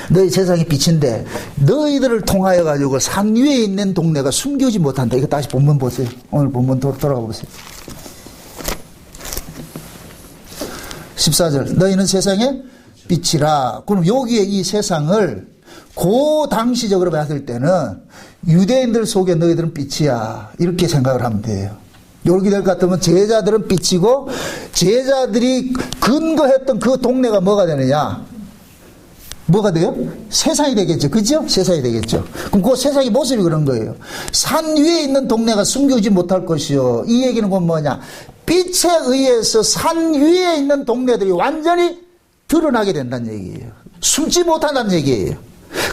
너희 세상의 빛인데 너희들을 통하여 가지고 산 위에 있는 동네가 숨기지 못한다. 이거 다시 본문 보세요. 오늘 본문 돌아가 보세요. 14절. 너희는 세상의 빛이라. 그럼 여기에 이 세상을 그 당시적으로 봤을 때는 유대인들 속에 너희들은 빛이야. 이렇게 생각을 하면 돼요. 여기 될 것 같으면 제자들은 빛이고 제자들이 근거했던 그 동네가 뭐가 되느냐? 뭐가 돼요? 세상이 되겠죠. 그죠? 세상이 되겠죠. 그럼 그 세상의 모습이 그런 거예요. 산 위에 있는 동네가 숨기지 못할 것이요. 이 얘기는 곧 뭐냐? 빛에 의해서 산 위에 있는 동네들이 완전히 드러나게 된다는 얘기예요. 숨지 못한다는 얘기예요.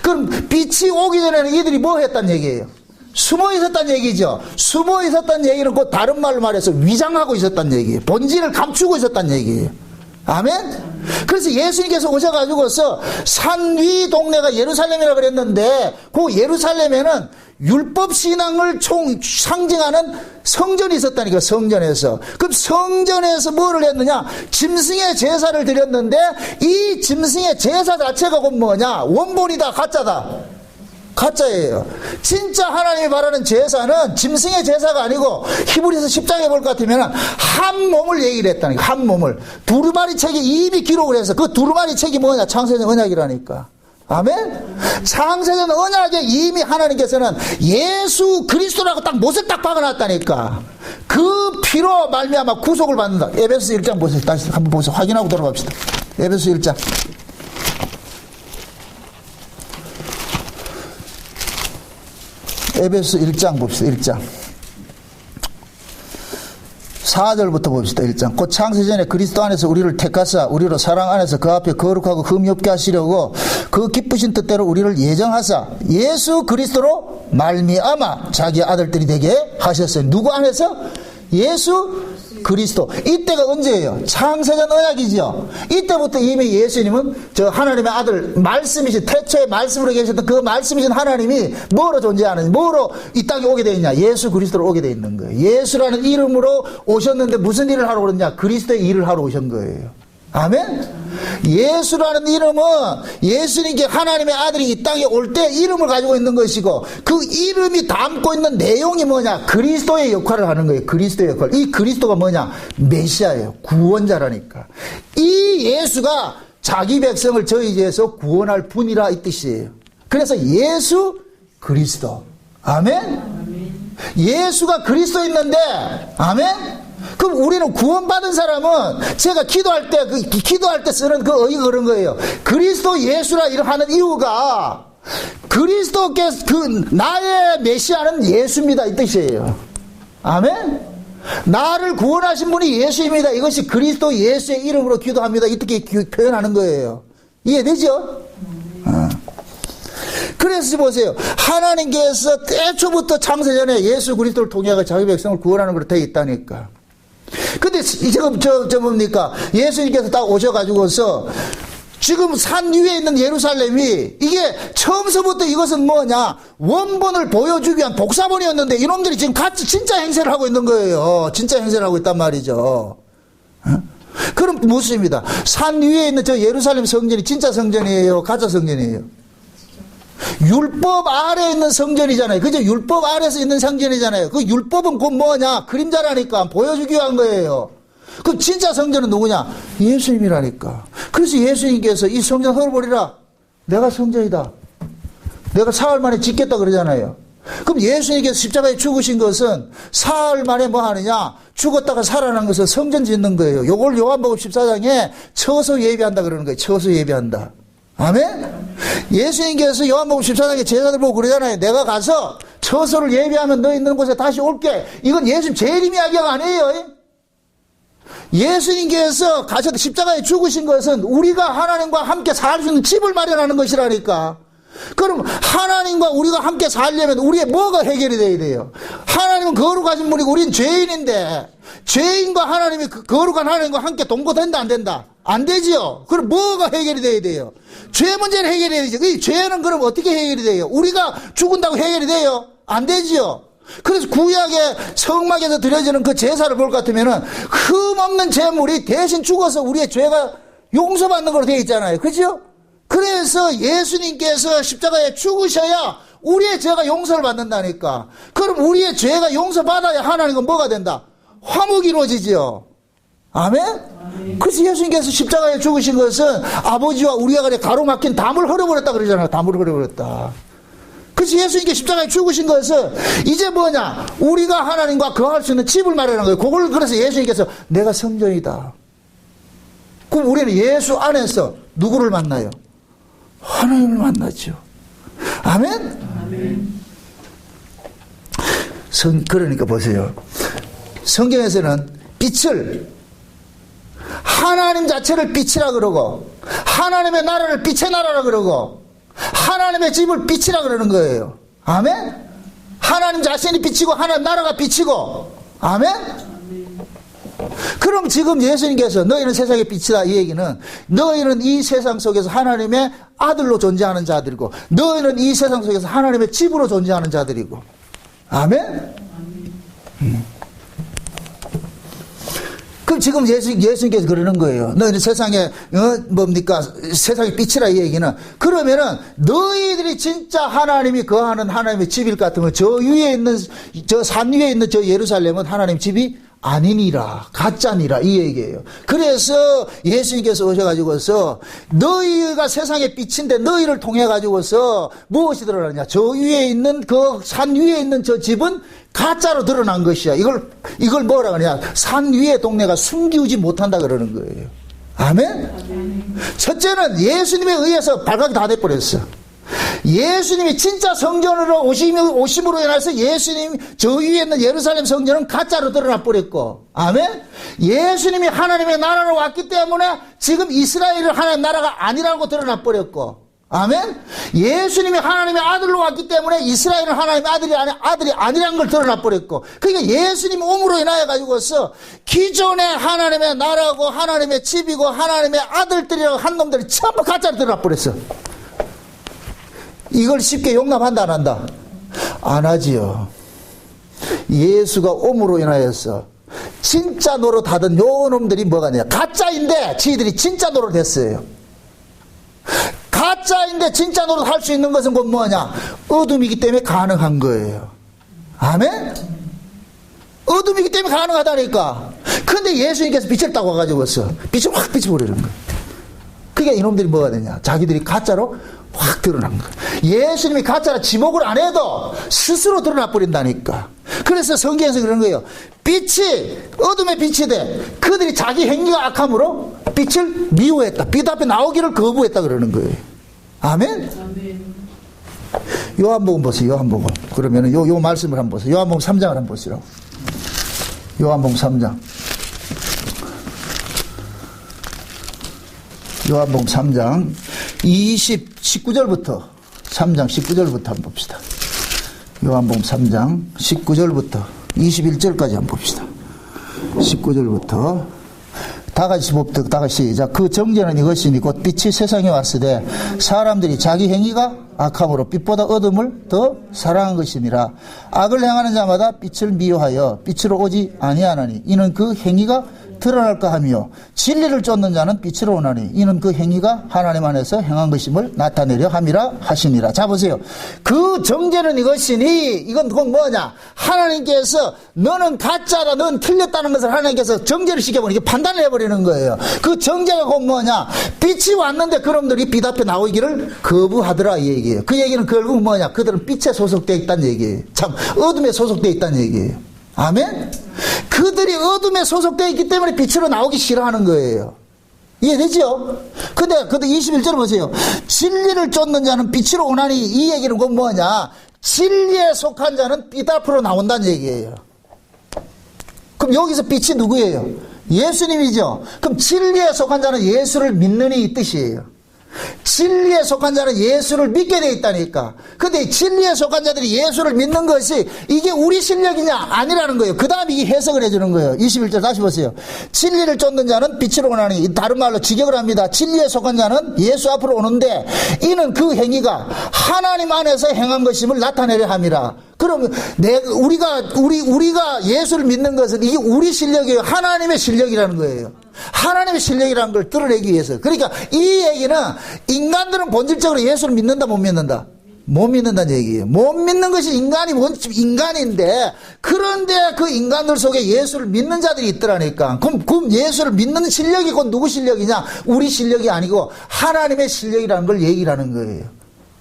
그럼 빛이 오기 전에는 이들이 뭐 했다는 얘기예요? 숨어 있었다는 얘기죠. 숨어 있었다는 얘기는 곧 다른 말로 말해서 위장하고 있었다는 얘기예요. 본질을 감추고 있었다는 얘기예요. 아멘? 그래서 예수님께서 오셔가지고서 산 위 동네가 예루살렘이라고 그랬는데 그 예루살렘에는 율법 신앙을 상징하는 성전이 있었다니까. 성전에서. 그럼 성전에서 뭐를 했느냐? 짐승의 제사를 드렸는데 이 짐승의 제사 자체가 곧 뭐냐? 원본이다, 가짜다. 가짜예요. 진짜 하나님이 말하는 제사는 짐승의 제사가 아니고 히브리서 10장에 볼 것 같으면 한 몸을 얘기를 했다니까. 한 몸을. 두루마리 책에 이미 기록을 해서 그 두루마리 책이 뭐냐? 창세전 언약이라니까. 아멘? 창세전 언약에 이미 하나님께서는 예수 그리스도라고 딱 못을 딱 박아놨다니까. 그 피로 말미암아 구속을 받는다. 에베소 1장 보세요. 다시 한번 보세요. 확인하고 돌아갑시다. 에베소 1장. 에베소 1장 봅시다. 1장 4절부터 봅시다. 1장. 곧 창세전에 그리스도 안에서 우리를 택하사 우리로 사랑 안에서 그 앞에 거룩하고 흠이 없게 하시려고 그 기쁘신 뜻대로 우리를 예정하사 예수 그리스도로 말미암아 자기 아들들이 되게 하셨어요. 누구 안에서? 예수 그리스도. 이때가 언제예요? 창세전 언약이죠. 이때부터 이미 예수님은 저 하나님의 아들, 말씀이신, 태초에 말씀으로 계셨던 그 말씀이신 하나님이 뭐로 존재하느냐, 뭐로 이 땅에 오게 되어 있냐? 예수 그리스도로 오게 되어 있는 거예요. 예수라는 이름으로 오셨는데 무슨 일을 하러 그러냐? 그리스도의 일을 하러 오신 거예요. 아멘? 예수라는 이름은 예수님께 하나님의 아들이 이 땅에 올 때 이름을 가지고 있는 것이고, 그 이름이 담고 있는 내용이 뭐냐? 그리스도의 역할을 하는 거예요. 그리스도의 역할. 이 그리스도가 뭐냐? 메시아예요. 구원자라니까. 이 예수가 자기 백성을 저희 죄에서 구원할 분이라 이 뜻이에요. 그래서 예수 그리스도. 아멘? 예수가 그리스도 있는데, 아멘? 그럼 우리는 구원받은 사람은 제가 기도할 때 쓰는 그 어휘가 그런 거예요. 그리스도 예수라 이렇게 하는 이유가 그리스도께서 나의 메시아는 예수입니다 이 뜻이에요. 아멘? 나를 구원하신 분이 예수입니다. 이것이 그리스도 예수의 이름으로 기도합니다. 이렇게 표현하는 거예요. 이해되죠? 그래서 보세요. 하나님께서 태초부터 창세전에 예수 그리스도를 통해 자기 백성을 구원하는 걸로 되어 있다니까. 근데 지금 뭡니까? 예수님께서 딱 오셔가지고서 지금 산 위에 있는 예루살렘이 이게 처음서부터 이것은 뭐냐? 원본을 보여주기 위한 복사본이었는데 이놈들이 지금 같이 진짜 행세를 하고 있는 거예요. 진짜 행세를 하고 있단 말이죠. 그럼 무엇입니다? 산 위에 있는 저 예루살렘 성전이 진짜 성전이에요? 가짜 성전이에요? 율법 아래에 있는 성전이잖아요. 그죠? 율법 아래에서 있는 성전이잖아요. 그 율법은 곧 뭐냐? 그림자라니까. 보여주기 위한 거예요. 그럼 진짜 성전은 누구냐? 예수님이라니까. 그래서 예수님께서 이 성전 헐어버리라. 내가 성전이다. 내가 사흘 만에 짓겠다 그러잖아요. 그럼 예수님께서 십자가에 죽으신 것은 사흘 만에 뭐 하느냐? 죽었다가 살아난 것은 성전 짓는 거예요. 요걸 요한복음 14장에 처소 예비한다 그러는 거예요. 처소 예비한다. 아멘? 예수님께서 요한복음 14장에 제자들 보고 그러잖아요. 내가 가서 처소를 예비하면 너 있는 곳에 다시 올게. 이건 예수님 재림 이야기가 아니에요. 예수님께서 가셔서 십자가에 죽으신 것은 우리가 하나님과 함께 살 수 있는 집을 마련하는 것이라니까. 그럼 하나님과 우리가 함께 살려면 우리의 뭐가 해결이 돼야 돼요? 하나님은 거룩하신 분이고 우리는 죄인인데 죄인과 하나님이 거룩한 하나님과 함께 동거된다 안 된다? 안 되지요. 그럼 뭐가 해결이 돼야 돼요? 죄 문제는 해결이 돼야 되죠. 이 죄는 그럼 어떻게 해결이 돼요? 우리가 죽은다고 해결이 돼요? 안 되지요. 그래서 구약의 성막에서 드려지는 그 제사를 볼 것 같으면은 흠없는 제물이 대신 죽어서 우리의 죄가 용서받는 걸로 되어 있잖아요. 그죠? 그래서 예수님께서 십자가에 죽으셔야 우리의 죄가 용서를 받는다니까. 그럼 우리의 죄가 용서받아야 하나님은 뭐가 된다? 화목이 이루어지지요. 아멘? 그래서 예수님께서 십자가에 죽으신 것은 아버지와 우리가 간에 가로막힌 담을 흘려버렸다 그러잖아요. 담을 흘려버렸다. 그래서 예수님께 십자가에 죽으신 것은 이제 뭐냐? 우리가 하나님과 거할 수 있는 집을 마련한 거예요. 그걸 그래서 예수님께서 내가 성전이다. 그럼 우리는 예수 안에서 누구를 만나요? 하나님을 만나죠. 아멘? 아멘. 그러니까 보세요. 성경에서는 빛을 하나님 자체를 빛이라 그러고 하나님의 나라를 빛의 나라라 그러고 하나님의 집을 빛이라 그러는 거예요. 아멘? 하나님 자신이 빛이고 하나님 나라가 빛이고. 아멘? 그럼 지금 예수님께서 너희는 세상의 빛이다 이 얘기는 너희는 이 세상 속에서 하나님의 아들로 존재하는 자들이고 너희는 이 세상 속에서 하나님의 집으로 존재하는 자들이고. 아멘? 그럼 지금 예수님께서 그러는 거예요. 너희는 세상에 뭡니까? 세상의 빛이라 이 얘기는 그러면은 너희들이 진짜 하나님이 거하는 하나님의 집일 것 같으면 저 위에 있는 저 산 위에 있는 저 예루살렘은 하나님 집이 아니니라 가짜니라 이 얘기예요. 그래서 예수님께서 오셔가지고서 너희가 세상의 빛인데 너희를 통해 가지고서 무엇이 드러나냐? 저 위에 있는 그 산 위에 있는 저 집은 가짜로 드러난 것이야. 이걸 뭐라 그러냐? 산 위의 동네가 숨기우지 못한다 그러는 거예요. 아멘? 첫째는 예수님에 의해서 발각이 다 돼버렸어. 예수님이 진짜 성전으로 오심으로 인해서 예수님 저 위에 있는 예루살렘 성전은 가짜로 드러나 버렸고. 아멘? 예수님이 하나님의 나라로 왔기 때문에 지금 이스라엘은 하나님의 나라가 아니라고 드러나 버렸고. 아멘? 예수님이 하나님의 아들로 왔기 때문에 이스라엘은 하나님의 아들이 아니라는 걸 드러나 버렸고, 그러니까 예수님 오므로 인하여 가지고서 기존의 하나님의 나라고 하나님의 집이고 하나님의 아들들이라고 한 놈들이 전부 가짜로 드러나 버렸어. 이걸 쉽게 용납한다 안 한다? 안 하지요. 예수가 오므로 인하여서 진짜 노릇하던 요 놈들이 뭐가 냐, 가짜인데 지들이 진짜 노릇했어요. 가짜인데 진짜 노릇 할 수 있는 것은 곧 뭐냐? 어둠이기 때문에 가능한 거예요. 아멘? 어둠이기 때문에 가능하다니까. 근데 예수님께서 빛을 따고 와가지고서 빛을 확 비춰버리는 거예요. 그러니까 이놈들이 뭐가 되냐? 자기들이 가짜로 확 드러난 거예요. 예수님이 가짜라 지목을 안 해도 스스로 드러나 버린다니까. 그래서 성경에서 그런 거예요. 빛이 어둠의 빛이 돼. 그들이 자기 행위가 악함으로 빛을 미워했다. 빛 앞에 나오기를 거부했다 그러는 거예요. 아멘? 요한복음 보세요. 요한복음. 그러면 요 말씀을 한번 보세요. 요한복음 3장을 한번 보시라고. 요한복음 3장. 요한복음 3장 19절부터 3장 19절부터 한번 봅시다. 요한복음 3장 19절부터 21절까지 한번 봅시다. 19절부터 다 같이 봅시다. 다 같이 시작. 그 정죄는 이것이니 곧 빛이 세상에 왔으되 사람들이 자기 행위가 악함으로 빛보다 어둠을 더 사랑한 것이니라. 악을 행하는 자마다 빛을 미워하여 빛으로 오지 아니하나니 이는 그 행위가 드러날까 하며 진리를 쫓는 자는 빛으로 오나니 이는 그 행위가 하나님 안에서 행한 것임을 나타내려 함이라 하시니라. 자 보세요. 그 정죄는 이것이니, 이건 곧 뭐냐? 하나님께서 너는 가짜다, 너는 틀렸다는 것을 하나님께서 정죄를 시켜버리고 판단을 해버리는 거예요. 그 정죄가 곧 뭐냐? 빛이 왔는데 그놈들이 빛 앞에 나오기를 거부하더라 이 얘기예요. 그 얘기는 결국 뭐냐? 그들은 빛에 소속되어 있다는 얘기예요. 참 어둠에 소속되어 있다는 얘기예요. 아멘? 그들이 어둠에 소속되어 있기 때문에 빛으로 나오기 싫어하는 거예요. 이해되죠? 근데 21절 보세요. 진리를 쫓는 자는 빛으로 오나니, 이 얘기는 곧 뭐냐? 진리에 속한 자는 빛 앞으로 나온다는 얘기예요. 그럼 여기서 빛이 누구예요? 예수님이죠. 그럼 진리에 속한 자는 예수를 믿느니 이 뜻이에요. 진리에 속한 자는 예수를 믿게 되어 있다니까. 근데 진리에 속한 자들이 예수를 믿는 것이 이게 우리 실력이냐? 아니라는 거예요. 그 다음에 이 해석을 해주는 거예요. 21절 다시 보세요. 진리를 쫓는 자는 빛으로 오나니, 다른 말로 직역을 합니다. 진리에 속한 자는 예수 앞으로 오는데 이는 그 행위가 하나님 안에서 행한 것임을 나타내려 함이라. 그러면 우리가 예수를 믿는 것은 이게 우리 실력이에요? 하나님의 실력이라는 거예요. 하나님의 실력이라는 걸 드러내기 위해서. 그러니까 이 얘기는 인간들은 본질적으로 예수를 믿는다 못 믿는다? 못 믿는다는 얘기예요. 못 믿는 것이 인간인데, 그런데 그 인간들 속에 예수를 믿는 자들이 있더라니까. 그럼 예수를 믿는 실력이 곧 누구 실력이냐? 우리 실력이 아니고 하나님의 실력이라는 걸 얘기를 하는 거예요.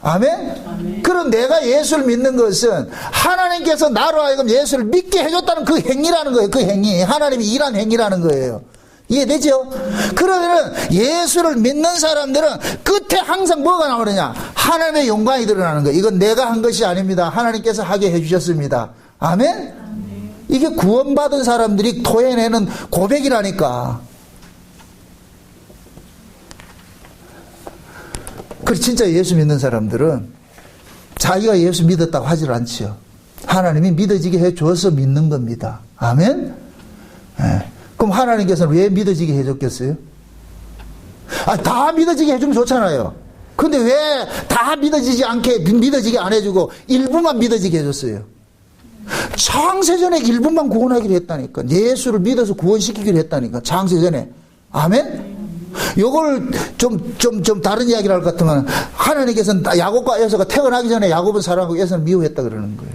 아멘? 아멘. 그럼 내가 예수를 믿는 것은 하나님께서 나로 하여금 예수를 믿게 해줬다는 그 행위라는 거예요. 그 행위. 하나님이 일한 행위라는 거예요. 이해되죠? 그러면은 예수를 믿는 사람들은 끝에 항상 뭐가 나오느냐? 하나님의 영광이 드러나는 거예요. 이건 내가 한 것이 아닙니다. 하나님께서 하게 해주셨습니다. 아멘? 아멘. 이게 구원받은 사람들이 토해내는 고백이라니까. 그래서 진짜 예수 믿는 사람들은 자기가 예수 믿었다고 하질 않지요. 하나님이 믿어지게 해줘서 믿는 겁니다. 아멘? 네. 그럼 하나님께서는 왜 믿어지게 해줬겠어요? 다 믿어지게 해주면 좋잖아요. 근데 왜 다 믿어지게 안 해주고 일부만 믿어지게 해줬어요? 창세전에 일부만 구원하기로 했다니까. 예수를 믿어서 구원시키기로 했다니까. 창세전에. 아멘? 요걸 좀 다른 이야기를 할 것 같으면, 하나님께서는 야곱과 에서가 태어나기 전에 야곱은 사랑하고 에서는 미워했다 그러는 거예요.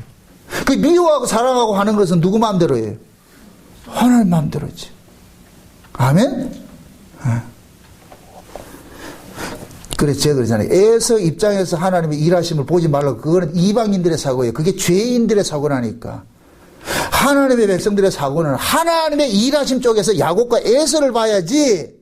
그 미워하고 사랑하고 하는 것은 누구 마음대로예요? 하나님 마음대로지. 아멘? 그래서 제가 그러잖아요. 에서 입장에서 하나님의 일하심을 보지 말라고. 그거는 이방인들의 사고예요. 그게 죄인들의 사고라니까. 하나님의 백성들의 사고는 하나님의 일하심 쪽에서 야곱과 에서를 봐야지.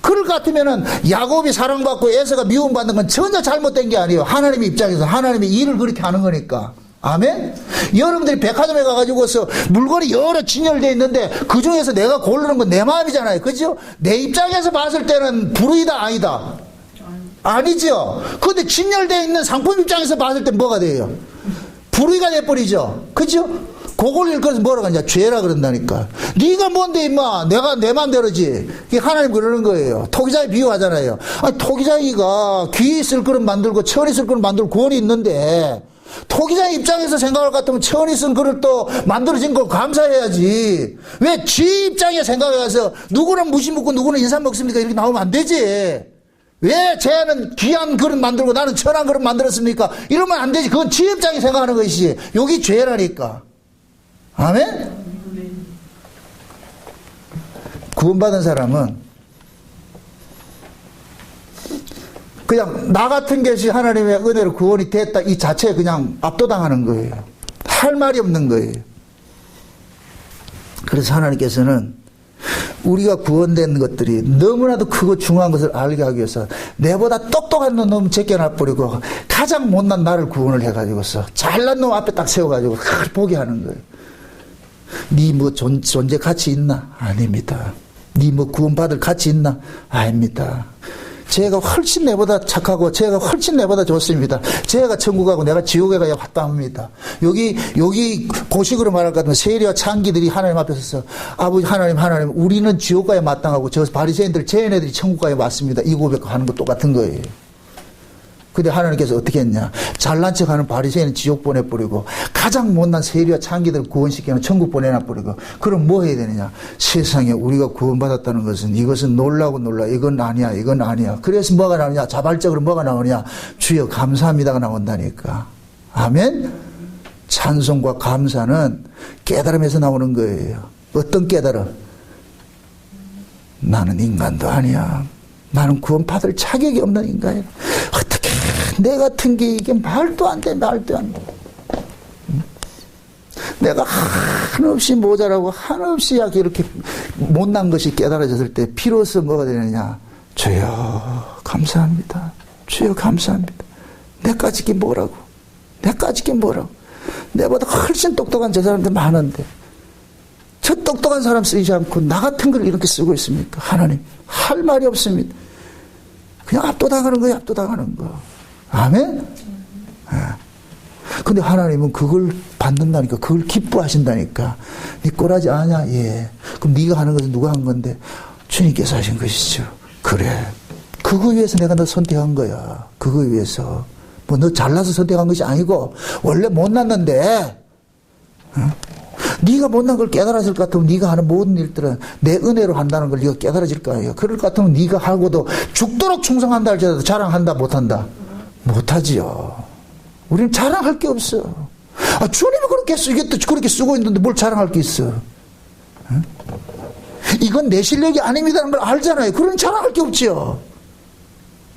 그럴 것 같으면은 야곱이 사랑받고 에서가 미움받는 건 전혀 잘못된 게 아니에요. 하나님의 입장에서 하나님의 일을 그렇게 하는 거니까. 아멘? 여러분들이 백화점에 가가지고서 물건이 여러 진열되어 있는데 그 중에서 내가 고르는 건 내 마음이잖아요. 그죠? 내 입장에서 봤을 때는 불의다 아니다? 아니죠. 그런데 진열되어 있는 상품 입장에서 봤을 때 뭐가 돼요? 불의가 돼버리죠. 그죠? 그걸 일컬어서 뭐라고 하냐? 죄라 그런다니까. 네가 뭔데 임마. 내가 내 맘대로지. 이게 하나님 그러는 거예요. 토기장이 비유하잖아요. 아니, 토기장이가 귀 있을 그릇 만들고 천 있을 그릇 만들 구원이 있는데 토기장 입장에서 생각할 것 같으면 천이 쓴 그릇도 만들어진 걸 감사해야지. 왜 지 입장에 생각해서 누구는 무시 먹고 누구는 인삼 먹습니까? 이렇게 나오면 안 되지. 왜 쟤는 귀한 그릇 만들고 나는 천한 그릇 만들었습니까? 이러면 안 되지. 그건 지 입장에 생각하는 것이지. 여기 죄라니까. 아멘? 구원받은 사람은 그냥 나 같은 것이 하나님의 은혜로 구원이 됐다 이 자체에 그냥 압도당하는 거예요. 할 말이 없는 거예요. 그래서 하나님께서는 우리가 구원된 것들이 너무나도 크고 중요한 것을 알게 하기 위해서 내보다 똑똑한 놈 제껴놔버리고 가장 못난 나를 구원을 해가지고서 잘난 놈 앞에 딱 세워가지고 보게 하는 거예요. 니 뭐 존재 가치 있나? 아닙니다. 니 뭐 구원받을 가치 있나? 아닙니다. 제가 훨씬 내보다 착하고 제가 훨씬 내보다 좋습니다. 제가 천국 가고 내가 지옥에 가야 합당합니다. 여기 고식으로 말할 것 같으면 세리와 창기들이 하나님 앞에 서서 아버지 하나님 우리는 지옥 가야 마땅하고 저 바리새인들 쟤네들이 천국 가야 맞습니다. 이 고백하는 거 똑같은 거예요. 근데 하나님께서 어떻게 했냐? 잘난 척하는 바리새인은 지옥 보내버리고 가장 못난 세리와 창기들 구원시키는 천국 보내놔버리고 그럼 뭐 해야 되느냐? 세상에 우리가 구원받았다는 것은 이것은 놀라고 놀라. 이건 아니야. 그래서 뭐가 나오냐? 자발적으로 뭐가 나오냐? 주여 감사합니다가 나온다니까. 아멘? 찬송과 감사는 깨달음에서 나오는 거예요. 어떤 깨달음? 나는 인간도 아니야. 나는 구원받을 자격이 없는 인간이야. 어떻게 내 같은 게 이게 말도 안 돼. 내가 한없이 모자라고 한없이 이렇게 못난 것이 깨달아졌을 때 비로소 뭐가 되느냐? 주여 감사합니다. 주여 감사합니다. 내까지 게 뭐라고? 내보다 훨씬 똑똑한 저 사람들 많은데 저 똑똑한 사람 쓰이지 않고 나 같은 걸 이렇게 쓰고 있습니까? 하나님 할 말이 없습니다. 그냥 압도당하는 거. 아멘? 근데 하나님은 그걸 받는다니까. 그걸 기뻐하신다니까. 네 꼬라지 아냐? 예. 그럼 네가 하는 것은 누가 한 건데? 주님께서 하신 것이죠. 그래. 그거 위해서 내가 너 선택한 거야. 그거 위해서. 뭐 너 잘나서 선택한 것이 아니고 원래 못났는데 네가 못난 걸 깨달았을 것 같으면 네가 하는 모든 일들은 내 은혜로 한다는 걸 네가 깨달아질 거예요. 그럴 것 같으면 네가 하고도 죽도록 충성한다 할지라도 자랑한다 못한다? 못하지요. 우리는 자랑할 게 없어. 주님이 그렇게 쓰고 있는데 뭘 자랑할 게 있어? 이건 내 실력이 아닙니다는 걸 알잖아요. 그러니 자랑할 게 없지요.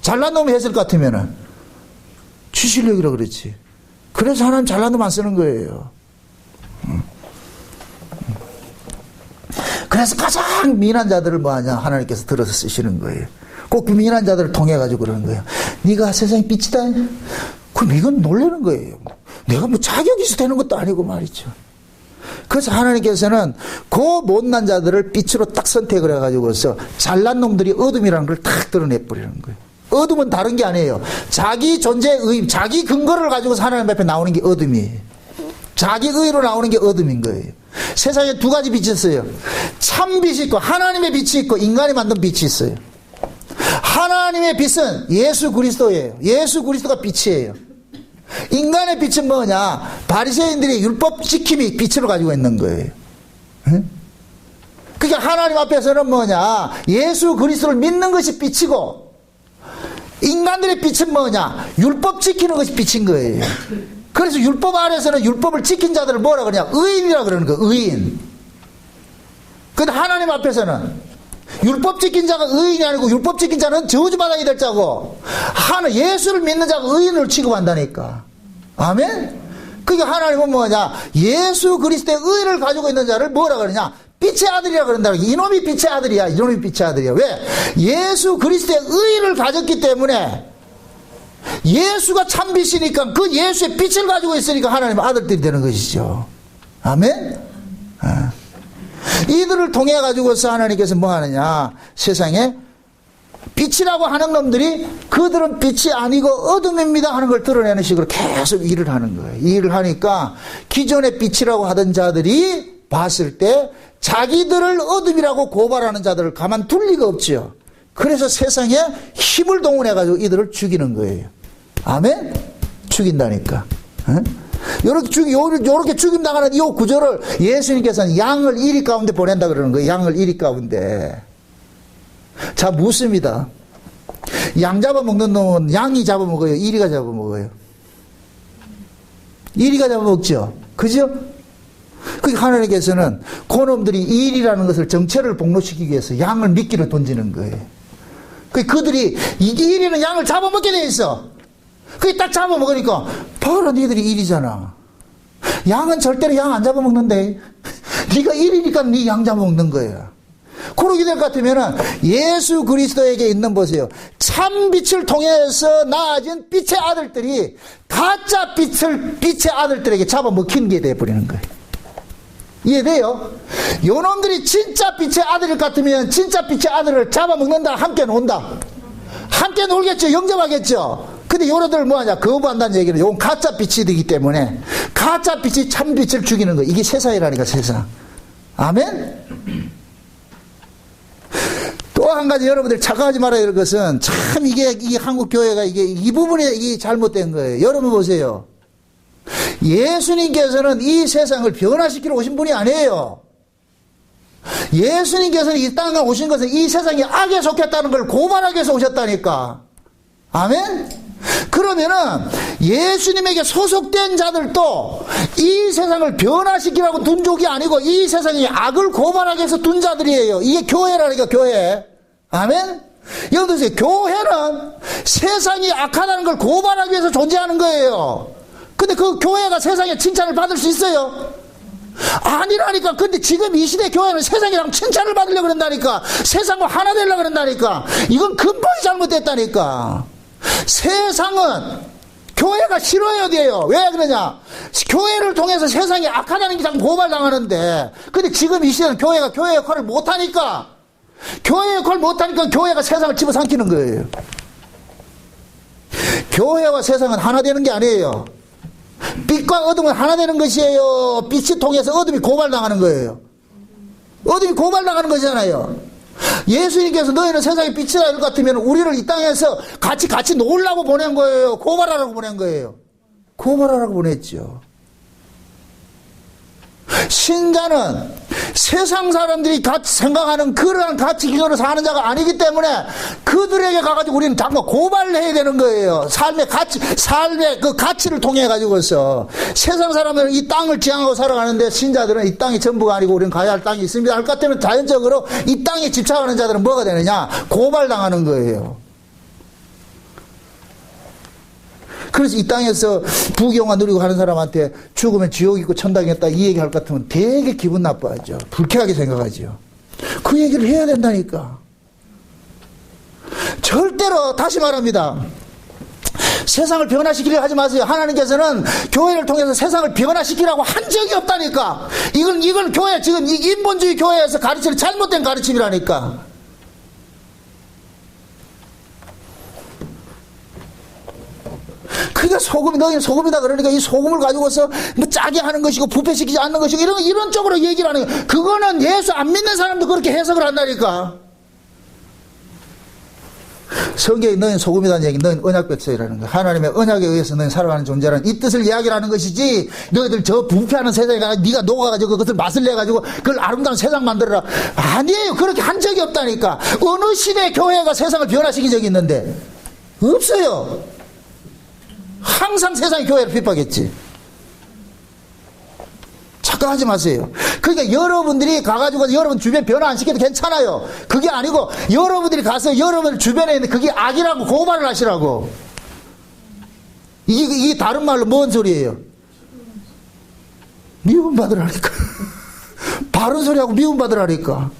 잘난 놈이 했을 것 같으면은 지 실력이라 그랬지. 그래서 하나님 잘난 놈 안 쓰는 거예요. 그래서 가장 미인한 자들을 뭐하냐? 하나님께서 들어서 쓰시는 거예요. 꼭 그 미인한 자들을 통해 가지고 그러는 거예요. 네가 세상의 빛이다. 그럼 이건 놀라는 거예요. 내가 뭐 자격이 있어 되는 것도 아니고 말이죠. 그래서 하나님께서는 그 못난 자들을 빛으로 딱 선택을 해가지고서 잘난 놈들이 어둠이라는 걸 딱 드러내버리는 거예요. 어둠은 다른 게 아니에요. 자기 존재의 의, 자기 근거를 가지고서 하나님 앞에 나오는 게 어둠이에요. 자기 의로 나오는 게 어둠인 거예요. 세상에 두 가지 빛이 있어요. 참 빛이 있고 하나님의 빛이 있고 인간이 만든 빛이 있어요. 하나님의 빛은 예수 그리스도예요. 예수 그리스도가 빛이에요. 인간의 빛은 뭐냐? 바리새인들이 율법 지킴이 빛으로 가지고 있는 거예요. 그러니까 하나님 앞에서는 뭐냐? 예수 그리스도를 믿는 것이 빛이고 인간들의 빛은 뭐냐? 율법 지키는 것이 빛인 거예요. 그래서 율법 아래서는 율법을 지킨 자들을 뭐라 그러냐? 의인이라 그러는 거예요. 의인. 근데 하나님 앞에서는 율법 지킨 자가 의인이 아니고 율법 지킨 자는 저주받아야 될 자고 예수를 믿는 자가 의인을 취급한다니까. 아멘? 그러니까 하나님은 뭐냐? 예수 그리스도의 의를 가지고 있는 자를 뭐라 그러냐? 빛의 아들이라 그런다. 이놈이 빛의 아들이야. 이놈이 빛의 아들이야. 왜? 예수 그리스도의 의를 가졌기 때문에 예수가 참 빛이니까 그 예수의 빛을 가지고 있으니까 하나님의 아들들이 되는 것이죠. 아멘? 이들을 통해 가지고서 하나님께서 뭐 하느냐? 세상에 빛이라고 하는 놈들이 그들은 빛이 아니고 어둠입니다 하는 걸 드러내는 식으로 계속 일을 하는 거예요. 일을 하니까 기존의 빛이라고 하던 자들이 봤을 때 자기들을 어둠이라고 고발하는 자들을 가만둘 리가 없죠. 그래서 세상에 힘을 동원해가지고 이들을 죽이는 거예요. 아멘? 죽인다니까. 요렇게 죽임당하는 이 구조를 예수님께서는 양을 이리 가운데 보낸다 그러는 거예요. 양을 이리 가운데. 자, 묻습니다. 양 잡아먹는 놈은 양이 잡아먹어요? 이리가 잡아먹어요? 이리가 잡아먹죠? 그죠? 그 하나님께서는 그놈들이 일이라는 것을 정체를 복로시키기 위해서 양을 미끼로 던지는 거예요. 그들이 이 일이는 양을 잡아먹게 돼 있어. 그게 딱 잡아먹으니까 바로 니들이 일이잖아. 양은 절대로 양 안 잡아먹는데 네가 일이니까 네 양 잡아먹는 거야. 그러게 될 것 같으면 예수 그리스도에게 있는 보세요. 참 빛을 통해서 나아진 빛의 아들들이 가짜 빛의 아들들에게 잡아먹힌 게 돼버리는 거예요. 이해돼요? 요놈들이 진짜 빛의 아들일 같으면 진짜 빛의 아들을 잡아먹는다. 함께 논다. 함께 놀겠죠. 영접하겠죠. 근데 요놈들 뭐하냐? 거부한다는 얘기는 요건 가짜 빛이 되기 때문에 가짜 빛이 참 빛을 죽이는 거예요. 이게 세상이라니까, 세상. 아멘? 또 한 가지 여러분들 착각하지 말아야 될 것은 참 이 한국 교회가 이 부분에 이게 잘못된 거예요. 여러분 보세요. 예수님께서는 이 세상을 변화시키러 오신 분이 아니에요. 예수님께서는 이 땅에 오신 것은 이 세상이 악에 속했다는 걸 고발하기 위해서 오셨다니까. 아멘? 그러면은 예수님에게 소속된 자들도 이 세상을 변화시키라고 둔 족이 아니고 이 세상이 악을 고발하기 위해서 둔 자들이에요. 이게 교회라니까, 교회. 아멘? 여러분 보세요. 교회는 세상이 악하다는 걸 고발하기 위해서 존재하는 거예요. 근데 그 교회가 세상에 칭찬을 받을 수 있어요? 아니라니까. 근데 지금 이 시대 교회는 세상이랑 칭찬을 받으려고 그런다니까. 세상과 하나 되려고 그런다니까. 이건 근본이 잘못됐다니까. 세상은 교회가 싫어야 돼요. 왜 그러냐? 교회를 통해서 세상이 악하다는 게 자꾸 고발당하는데, 근데 지금 이 시대는 교회가 교회 역할을 못하니까, 교회 역할을 못하니까 교회가 세상을 집어삼키는 거예요. 교회와 세상은 하나 되는 게 아니에요. 빛과 어둠은 하나 되는 것이에요. 빛이 통해서 어둠이 고발당하는 거예요. 어둠이 고발당하는 거잖아요. 예수님께서 너희는 세상의 빛이라 할 것 같으면 우리를 이 땅에서 같이 놀라고 보낸 거예요. 고발하라고 보낸 거예요. 고발하라고 보냈죠. 신자는 세상 사람들이 같이 생각하는 그러한 가치 기준으로 사는 자가 아니기 때문에 그들에게 가가지고 우리는 자꾸 고발을 해야 되는 거예요. 삶의 그 가치를 통해 가지고서 세상 사람들은 이 땅을 지향하고 살아가는데 신자들은 이 땅이 전부가 아니고 우리는 가야 할 땅이 있습니다 할 것 같으면 자연적으로 이 땅에 집착하는 자들은 뭐가 되느냐? 고발당하는 거예요. 그래서 이 땅에서 부귀영화 누리고 하는 사람한테 죽으면 지옥 있고 천당이 있다 이 얘기 할 것 같으면 되게 기분 나빠하죠. 불쾌하게 생각하죠. 그 얘기를 해야 된다니까. 절대로 다시 말합니다. 세상을 변화시키려 하지 마세요. 하나님께서는 교회를 통해서 세상을 변화시키라고 한 적이 없다니까. 이건 교회 지금 이 인본주의 교회에서 가르치는 잘못된 가르침이라니까. 그러니까 너희는 소금이다 그러니까 이 소금을 가지고서 뭐 짜게 하는 것이고 부패시키지 않는 것이고 이런 쪽으로 얘기를 하는 거예요. 그거는 예수 안 믿는 사람도 그렇게 해석을 한다니까. 성경에 너희는 소금이라는 얘기, 너희는 언약 백성이라는 거야. 하나님의 언약에 의해서 너희는 살아가는 존재라는 이 뜻을 이야기하는 것이지, 너희들 저 부패하는 세상에 가서 네가 녹아가지고 그것을 맛을 내가지고 그걸 아름다운 세상 만들어라. 아니에요. 그렇게 한 적이 없다니까. 어느 시대 교회가 세상을 변화시킨 적이 있는데? 없어요. 항상 세상이 교회를 핍박했지. 착각하지 마세요. 그러니까 여러분들이 가가지고 여러분 주변 변화 안 시켜도 괜찮아요. 그게 아니고 여러분들이 가서 여러분 주변에 있는 그게 악이라고 고발을 하시라고. 이게 다른 말로 뭔 소리예요? 미움받으라니까. 바른 소리하고 미움받으라니까.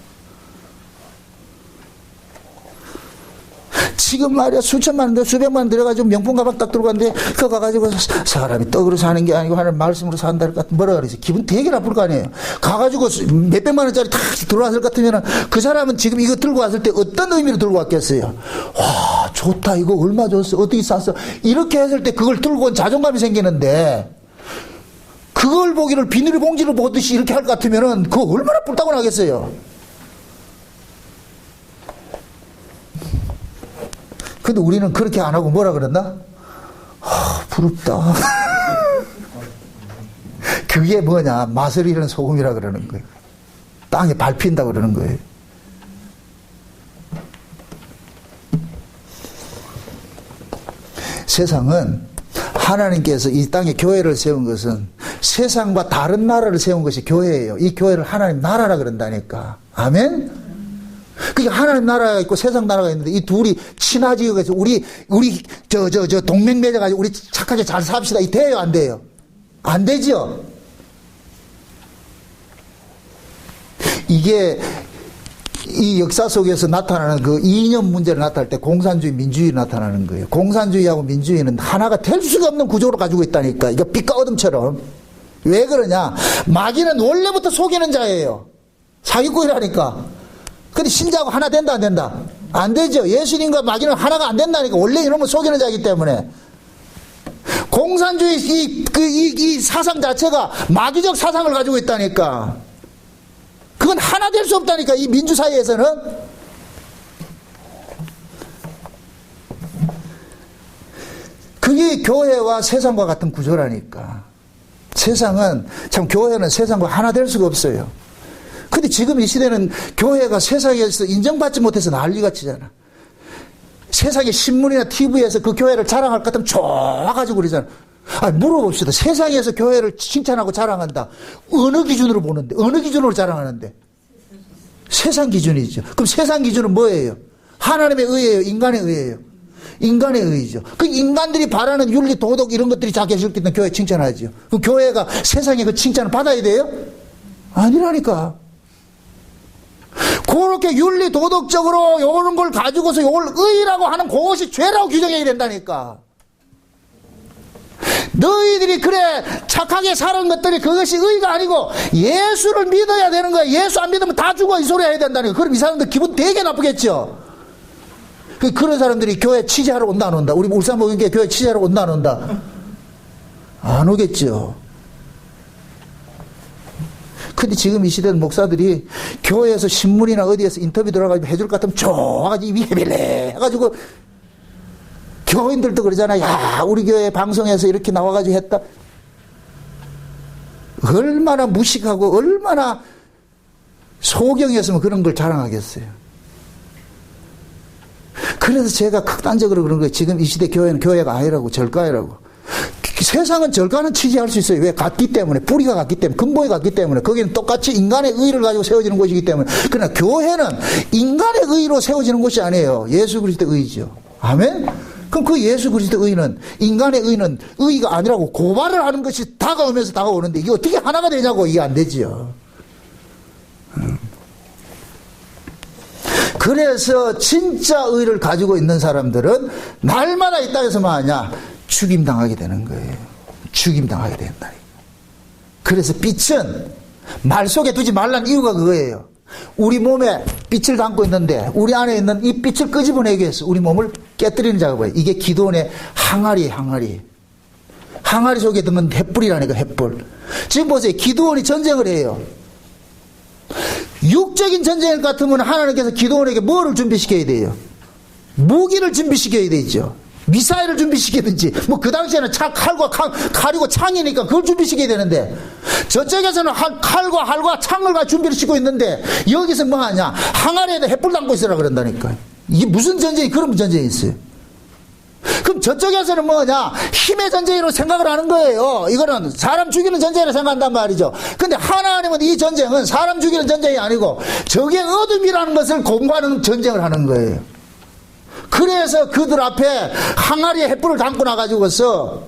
지금 말이야 수천만 원, 수백만 원 들어가지고 명품 가방 딱 들고 갔는데 그거 가가지고 사람이 떡으로 사는 게 아니고 하나님 말씀으로 산다 할까 뭐라 그러지? 기분 되게 나쁠 거 아니에요. 가가지고 몇백만 원짜리 탁 들어왔을 것 같으면 그 사람은 지금 이거 들고 왔을 때 어떤 의미로 들고 왔겠어요? 와 좋다 이거 얼마 줬어 어떻게 쌌어 이렇게 했을 때 그걸 들고 온 자존감이 생기는데 그걸 보기를 비닐봉지를 보듯이 이렇게 할 것 같으면은 그거 얼마나 뿔따고 나겠어요. 근데 우리는 그렇게 안 하고 뭐라 그랬나? 부럽다. 그게 뭐냐? 맛을 잃은 소금이라 그러는 거예요. 땅에 밟힌다 그러는 거예요. 세상은 하나님께서 이 땅에 교회를 세운 것은 세상과 다른 나라를 세운 것이 교회예요. 이 교회를 하나님 나라라 그런다니까. 아멘? 그러니까 하나님 나라가 있고 세상 나라가 있는데 이 둘이 친하지 그래서 우리 동맹 맺어가지고 우리 착하게 잘 삽시다. 이 돼요 안 돼요? 안 되죠. 이게 이 역사 속에서 나타나는 그 이념 문제를 나타날 때 공산주의, 민주주의 나타나는 거예요. 공산주의하고 민주주의는 하나가 될 수가 없는 구조를 가지고 있다니까. 이거 빛과 어둠처럼. 왜 그러냐? 마귀는 원래부터 속이는 자예요. 사기꾼이라니까. 근데 신자하고 하나 된다 안 된다? 안 되죠. 예수님과 마귀는 하나가 안 된다니까. 원래 이놈은 속이는 자이기 때문에. 공산주의 이 사상 자체가 마귀적 사상을 가지고 있다니까. 그건 하나 될 수 없다니까. 이 민주사회에서는. 그게 교회와 세상과 같은 구조라니까. 세상은 참 교회는 세상과 하나 될 수가 없어요. 근데 지금 이 시대는 교회가 세상에서 인정받지 못해서 난리가 치잖아. 세상의 신문이나 TV에서 그 교회를 자랑할 것 같으면 좋아가지고 그러잖아. 물어봅시다. 세상에서 교회를 칭찬하고 자랑한다. 어느 기준으로 보는데? 어느 기준으로 자랑하는데? 세상 기준이죠. 그럼 세상 기준은 뭐예요? 하나님의 의예요? 인간의 의예요? 인간의 의죠. 그 인간들이 바라는 윤리, 도덕 이런 것들이 자기실 때 있는 교회 칭찬하죠. 그럼 교회가 세상에 그 칭찬을 받아야 돼요? 아니라니까. 그렇게 윤리, 도덕적으로 요런 걸 가지고서 요걸 의라고 하는 그것이 죄라고 규정해야 된다니까. 너희들이 그래 착하게 사는 것들이 그것이 의가 아니고 예수를 믿어야 되는 거야. 예수 안 믿으면 다 죽어 이 소리 해야 된다는 거야. 그럼 이 사람들 기분 되게 나쁘겠죠. 그런 사람들이 교회 취재하러 온다 안 온다? 우리 울산목인교회 교회 취재하러 온다 안 온다? 안 오겠죠. 근데 지금 이 시대는 목사들이 교회에서 신문이나 어디에서 인터뷰 들어가지고 해줄 것 같으면 좋아가지고 위해빌래 해가지고 교인들도 그러잖아. 야 우리 교회 방송에서 이렇게 나와가지고 했다. 얼마나 무식하고 얼마나 소경이었으면 그런 걸 자랑하겠어요. 그래서 제가 극단적으로 그런 거예요. 지금 이 시대 교회는 교회가 아니라고 절가이라고. 세상은 절가는 취지할 수 있어요. 왜? 같기 때문에. 뿌리가 같기 때문에. 근본이 같기 때문에. 거기는 똑같이 인간의 의를 가지고 세워지는 곳이기 때문에. 그러나 교회는 인간의 의로 세워지는 곳이 아니에요. 예수 그리스도의 의죠. 아멘? 그럼 그 예수 그리스도의 의는 인간의 의는 의가 아니라고 고발을 하는 것이 다가오면서 다가오는데 이게 어떻게 하나가 되냐고. 이게 안 되지요. 그래서 진짜 의를 가지고 있는 사람들은 날마다 이 땅에서 뭐하냐? 죽임당하게 되는 거예요. 죽임당하게 된다. 그래서 빛은 말 속에 두지 말라는 이유가 그거예요. 우리 몸에 빛을 담고 있는데 우리 안에 있는 이 빛을 끄집어내기 위해서 우리 몸을 깨뜨리는 작업이에요. 이게 기도원의 항아리. 항아리 속에 든 횃불이라니까 횃불. 지금 보세요. 기도원이 전쟁을 해요. 육적인 전쟁 같으면 하나님께서 기도원에게 뭐를 준비시켜야 돼요? 무기를 준비시켜야 되죠. 미사일을 준비시키든지 뭐 그 당시에는 칼이고 창이니까 그걸 준비시켜야 되는데 저쪽에서는 칼과 창을 준비를 시키고 있는데 여기서 뭐 하냐? 항아리에다 횃불 담고 있으라 그런다니까. 이게 무슨 전쟁이 그런 전쟁이 있어요? 그럼 저쪽에서는 뭐냐? 힘의 전쟁으로 생각을 하는 거예요. 이거는 사람 죽이는 전쟁이라 생각한단 말이죠. 근데 하나님은 이 전쟁은 사람 죽이는 전쟁이 아니고 적의 어둠이라는 것을 공부하는 전쟁을 하는 거예요. 그래서 그들 앞에 항아리에 횃불을 담고 나가지고서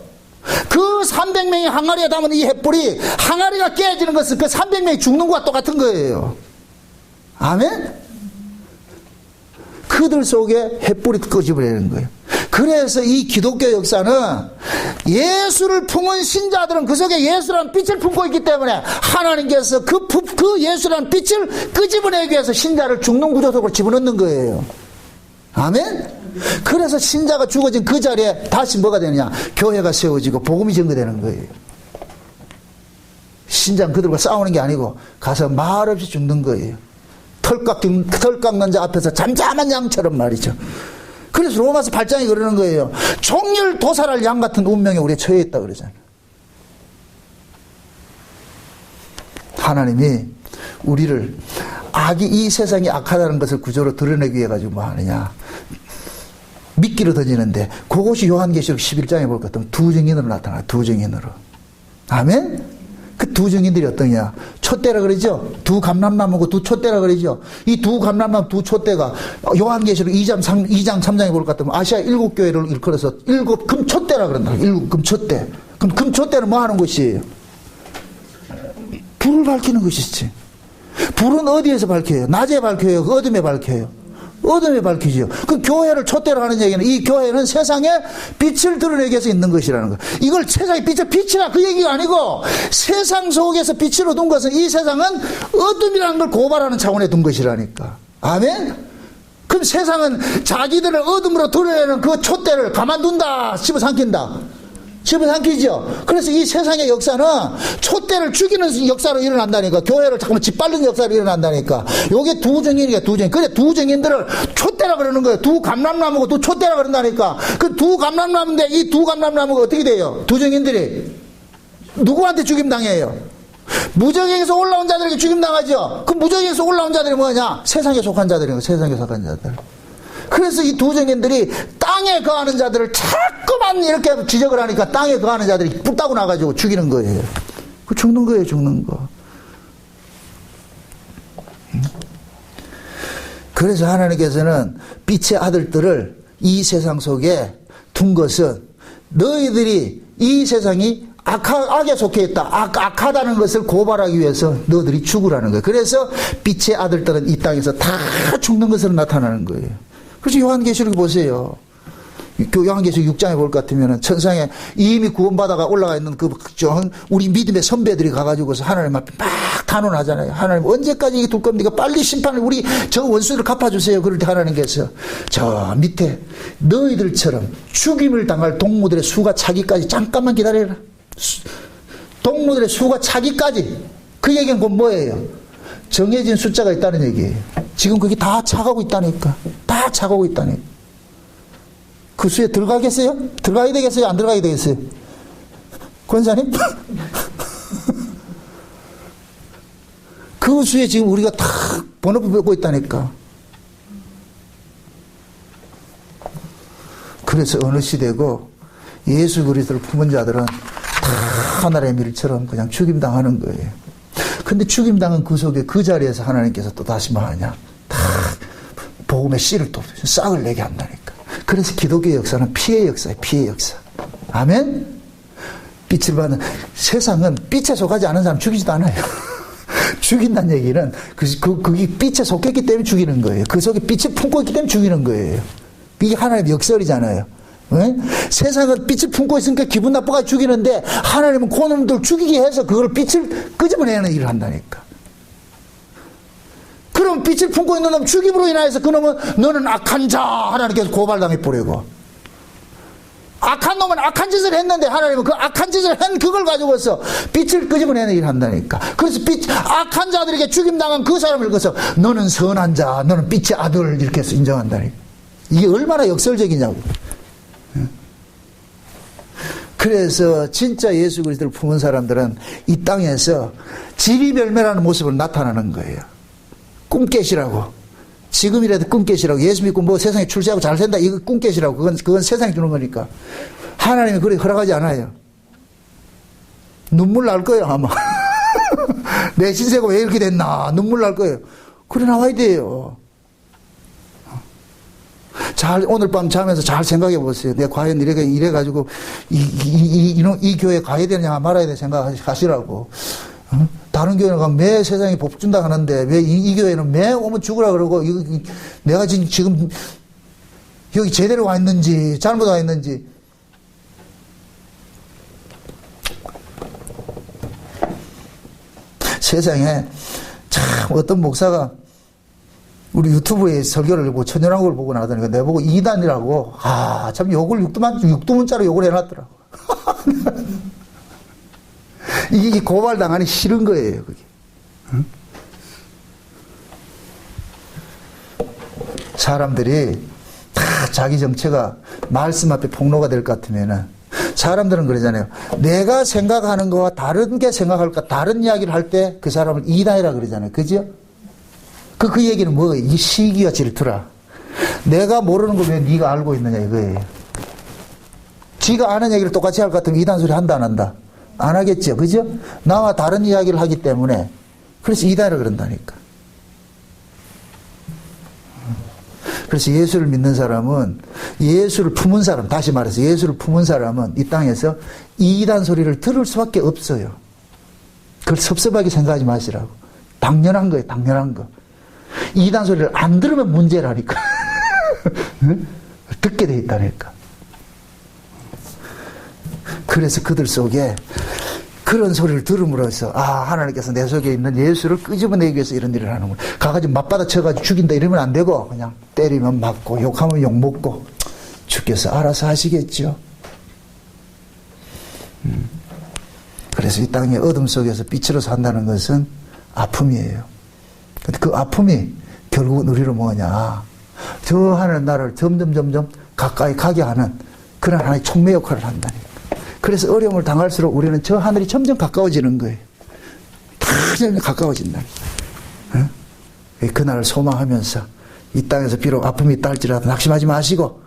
그 300명이 항아리에 담은 이 횃불이 항아리가 깨지는 것은 그 300명이 죽는 것과 똑같은 거예요. 아멘? 그들 속에 햇불이 끄집어내는 거예요. 그래서 이 기독교 역사는 예수를 품은 신자들은 그 속에 예수라는 빛을 품고 있기 때문에 하나님께서 그 예수라는 빛을 끄집어내기 위해서 신자를 죽는 구조 속으로 집어넣는 거예요. 아멘? 그래서 신자가 죽어진 그 자리에 다시 뭐가 되느냐? 교회가 세워지고 복음이 증거되는 거예요. 신자는 그들과 싸우는 게 아니고 가서 말없이 죽는 거예요. 털 깎는 자 앞에서 잠잠한 양처럼 말이죠. 그래서 로마서 8장이 그러는 거예요. 종일 도살할 양 같은 운명에 우리가 처해 있다 그러잖아요. 하나님이 우리를 이 세상이 악하다는 것을 구조로 드러내기 위해 가지고 뭐 하느냐? 미끼로 던지는데 그것이 요한계시록 11장에 볼 것 같으면 두 증인으로 나타나. 두 증인으로. 아멘? 그 두 증인들이 어떠냐? 촛대라 그러죠? 두 감람나무고 두 촛대라 그러죠? 이 두 감람나무 두 촛대가 요한계시록 2장 3장에 볼 것 같으면 아시아 7교회를 일컬어서 7금 촛대라 그런다. 7금 촛대. 그럼 금 촛대는 뭐 하는 것이에요? 불을 밝히는 것이지. 불은 어디에서 밝혀요? 낮에 밝혀요? 어둠에 밝혀요? 어둠에 밝히죠. 그 교회를 촛대로 하는 얘기는 이 교회는 세상에 빛을 드러내기 위해서 있는 것이라는 거예요. 이걸 세상에 빛이라 그 얘기가 아니고 세상 속에서 빛으로 둔 것은 이 세상은 어둠이라는 걸 고발하는 차원에 둔 것이라니까. 아멘? 그럼 세상은 자기들을 어둠으로 드러내는 그 촛대를 가만둔다. 집어삼킨다. 집어삼키죠. 그래서 이 세상의 역사는 촛대를 죽이는 역사로 일어난다니까. 교회를 잠깐만 짓밟는 역사로 일어난다니까. 요게 두 증인이야, 두 증인. 그래, 두 증인들을 촛대라 그러는 거예요. 두 감람나무고 두 촛대라 그런다니까. 그 두 감람나무인데 이 두 감람나무가 어떻게 돼요? 두 증인들이 누구한테 죽임당해요? 무적에서 올라온 자들에게 죽임당하죠. 그 무적에서 올라온 자들이 뭐냐? 세상에 속한 자들이에요. 세상에 속한 자들. 그래서 이 두 증인들이 땅에 거하는 자들을 자꾸만 이렇게 지적을 하니까 땅에 거하는 자들이 뿔따고 나가지고 죽이는 거예요. 그 죽는 거예요, 죽는 거. 그래서 하나님께서는 빛의 아들들을 이 세상 속에 둔 것은 너희들이 이 세상이 악에 속해 있다. 악하다는 것을 고발하기 위해서 너희들이 죽으라는 거예요. 그래서 빛의 아들들은 이 땅에서 다 죽는 것으로 나타나는 거예요. 그래서 요한계시록 보세요. 요한계시록 6장에 볼 것 같으면 천상에 이미 구원받아가 올라가 있는 우리 믿음의 선배들이 가가지고서 하나님 앞에 막 단언하잖아요. 하나님 언제까지 이게 둘 겁니까? 빨리 심판을 우리 저 원수를 갚아주세요. 그럴 때 하나님께서 저 밑에 너희들처럼 죽임을 당할 동무들의 수가 차기까지 잠깐만 기다려라. 동무들의 수가 차기까지. 그 얘기는 곧 뭐예요? 정해진 숫자가 있다는 얘기예요. 지금 그게 다 차가고 있다니까. 다 차가고 있다니까. 그 수에 들어가겠어요? 들어가야 되겠어요? 안 들어가야 되겠어요? 권사님? 그 수에 지금 우리가 다 번호표 뺏고 있다니까. 그래서 어느 시대고 예수 그리스도를 품은 자들은 다 하나의 밀처럼 그냥 죽임당하는 거예요. 근데 죽임당한 그 속에 그 자리에서 하나님께서 또 다시 뭐 하냐? 다 복음의 씨를 또 싹을 내게 한다니까. 그래서 기독교의 역사는 피의 역사예요. 피의 역사. 아멘? 빛을 받는 세상은 빛에 속하지 않은 사람 죽이지도 않아요. 죽인다는 얘기는 그게 빛에 속했기 때문에 죽이는 거예요. 그 속에 빛을 품고 있기 때문에 죽이는 거예요. 이게 하나님의 역설이잖아요. 네? 세상은 빛을 품고 있으니까 기분 나빠가 죽이는데 하나님은 그놈들 죽이게 해서 그걸 빛을 끄집어내는 일을 한다니까. 그럼 빛을 품고 있는 놈 죽임으로 인하여서 그놈은 너는 악한 자 하나님께서 고발당해 버리고, 악한 놈은 악한 짓을 했는데 하나님은 그 악한 짓을 한 그걸 가지고서 빛을 끄집어내는 일을 한다니까. 그래서 악한 자들에게 죽임당한 그 사람을 그래서 너는 선한 자, 너는 빛의 아들 이렇게 해서 인정한다니까. 이게 얼마나 역설적이냐고. 그래서 진짜 예수 그리스도를 품은 사람들은 이 땅에서 지리멸멸하는 모습으로 나타나는 거예요. 꿈 깨시라고. 지금이라도 꿈 깨시라고. 예수 믿고 뭐 세상에 출세하고 잘 산다 이거 꿈 깨시라고. 그건 세상이 주는 거니까. 하나님이 그렇게 허락하지 않아요. 눈물 날 거예요 아마. 내 신세가 왜 이렇게 됐나 눈물 날 거예요. 그래 나와야 돼요. 오늘 밤 자면서 잘 생각해 보세요. 내가 과연 이래가지고 이 교회 가야 되냐 말아야 되냐 생각하시라고. 다른 교회는 가면 매 세상에 복 준다 하는데 왜 이 교회는 매 오면 죽으라 그러고 내가 지금 여기 제대로 와 있는지 잘못 와 있는지. 세상에 참 어떤 목사가 우리 유튜브에 설교를 보고 천연왕국을 보고 나더니 내보고 이단이라고 참 욕을 육두문자로 욕을 해놨더라고. 이게 고발당하니 싫은 거예요, 그게. 응? 사람들이 다 자기 정체가 말씀 앞에 폭로가 될 것 같으면은 사람들은 그러잖아요. 내가 생각하는 거와 다른 게 생각할까, 다른 이야기를 할 때 그 사람을 이단이라 그러잖아요. 그죠? 그 얘기는 뭐예요? 이 시기와 질투라. 내가 모르는 거 왜 네가 알고 있느냐 이거예요. 지가 아는 얘기를 똑같이 할 것 같으면 이단 소리 한다 안 한다? 안 하겠죠. 그죠? 나와 다른 이야기를 하기 때문에 그래서 이단이라 그런다니까. 그래서 예수를 믿는 사람은 예수를 품은 사람, 다시 말해서 예수를 품은 사람은 이 땅에서 이단 소리를 들을 수밖에 없어요. 그걸 섭섭하게 생각하지 마시라고. 당연한 거예요. 당연한 거. 이단 소리를 안 들으면 문제라니까. 듣게 돼 있다니까. 그래서 그들 속에 그런 소리를 들음으로써 하나님께서 내 속에 있는 예수를 끄집어내기 위해서 이런 일을 하는구나. 가가지고 맞받아 쳐가지고 죽인다 이러면 안 되고 그냥 때리면 맞고 욕하면 욕먹고 주께서 알아서 하시겠죠. 그래서 이 땅의 어둠 속에서 빛으로 산다는 것은 아픔이에요. 근데 그 아픔이 결국은 우리로 뭐냐, 저 하늘 나라를 점점 가까이 가게 하는 그런 하나의 촉매 역할을 한다니까. 그래서 어려움을 당할수록 우리는 저 하늘이 점점 가까워지는 거예요. 다 점점 가까워진다니까. 어? 그날을 소망하면서 이 땅에서 비록 아픔이 있다 할지라도 낙심하지 마시고,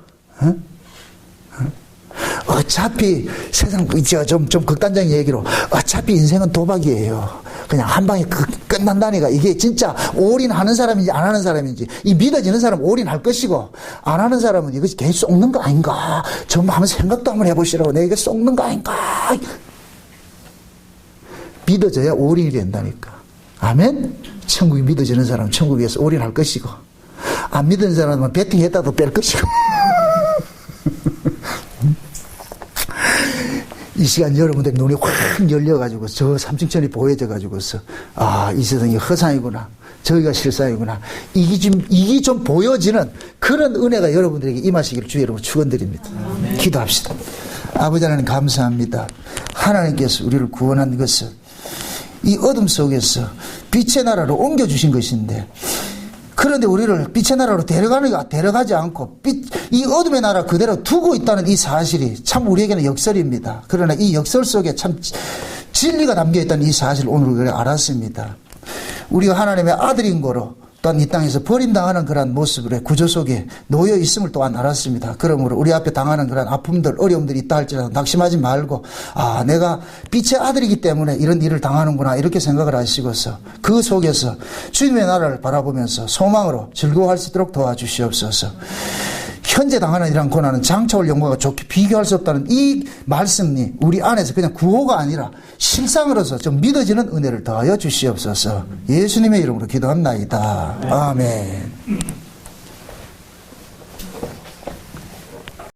어차피 세상 좀 극단적인 얘기로 어차피 인생은 도박이에요. 그냥 한 방에 끝난다니까. 이게 진짜 올인하는 사람인지 안 하는 사람인지, 이 믿어지는 사람은 올인할 것이고 안 하는 사람은 이것이 괜히 속는 거 아닌가, 좀 한번 생각도 한번 해보시라고. 내가 이게 속는 거 아닌가. 믿어져야 올인이 된다니까. 아멘. 천국이 믿어지는 사람은 천국에서 올인할 것이고, 안 믿는 사람은 베팅했다도 뺄 것이고. 이 시간 여러분들 눈이 확 열려가지고 저 삼층천이 보여져가지고서 이 세상이 허상이구나, 저기가 실상이구나, 이게 좀 보여지는 그런 은혜가 여러분들에게 임하시기를 주의 이름으로 축원드립니다. 기도합시다. 아버지 하나님 감사합니다. 하나님께서 우리를 구원한 것은 이 어둠 속에서 빛의 나라로 옮겨주신 것인데, 그런데 우리를 빛의 나라로 데려가지 않고 이 어둠의 나라 그대로 두고 있다는 이 사실이 참 우리에게는 역설입니다. 그러나 이 역설 속에 참 진리가 담겨있다는 이 사실을 오늘 우리가 알았습니다. 우리가 하나님의 아들인 거로 또한 이 땅에서 버림당하는 그런 모습의 구조 속에 놓여 있음을 또한 알았습니다. 그러므로 우리 앞에 당하는 그런 아픔들, 어려움들이 있다 할지라도 낙심하지 말고, 내가 빛의 아들이기 때문에 이런 일을 당하는구나, 이렇게 생각을 하시고서 그 속에서 주님의 나라를 바라보면서 소망으로 즐거워할 수 있도록 도와주시옵소서. 현재 당하는 이러한 고난은 장차 올 영광과 좋게 비교할 수 없다는 이 말씀이 우리 안에서 그냥 구호가 아니라 실상으로서 좀 믿어지는 은혜를 더하여 주시옵소서. 예수님의 이름으로 기도합나이다. 아멘.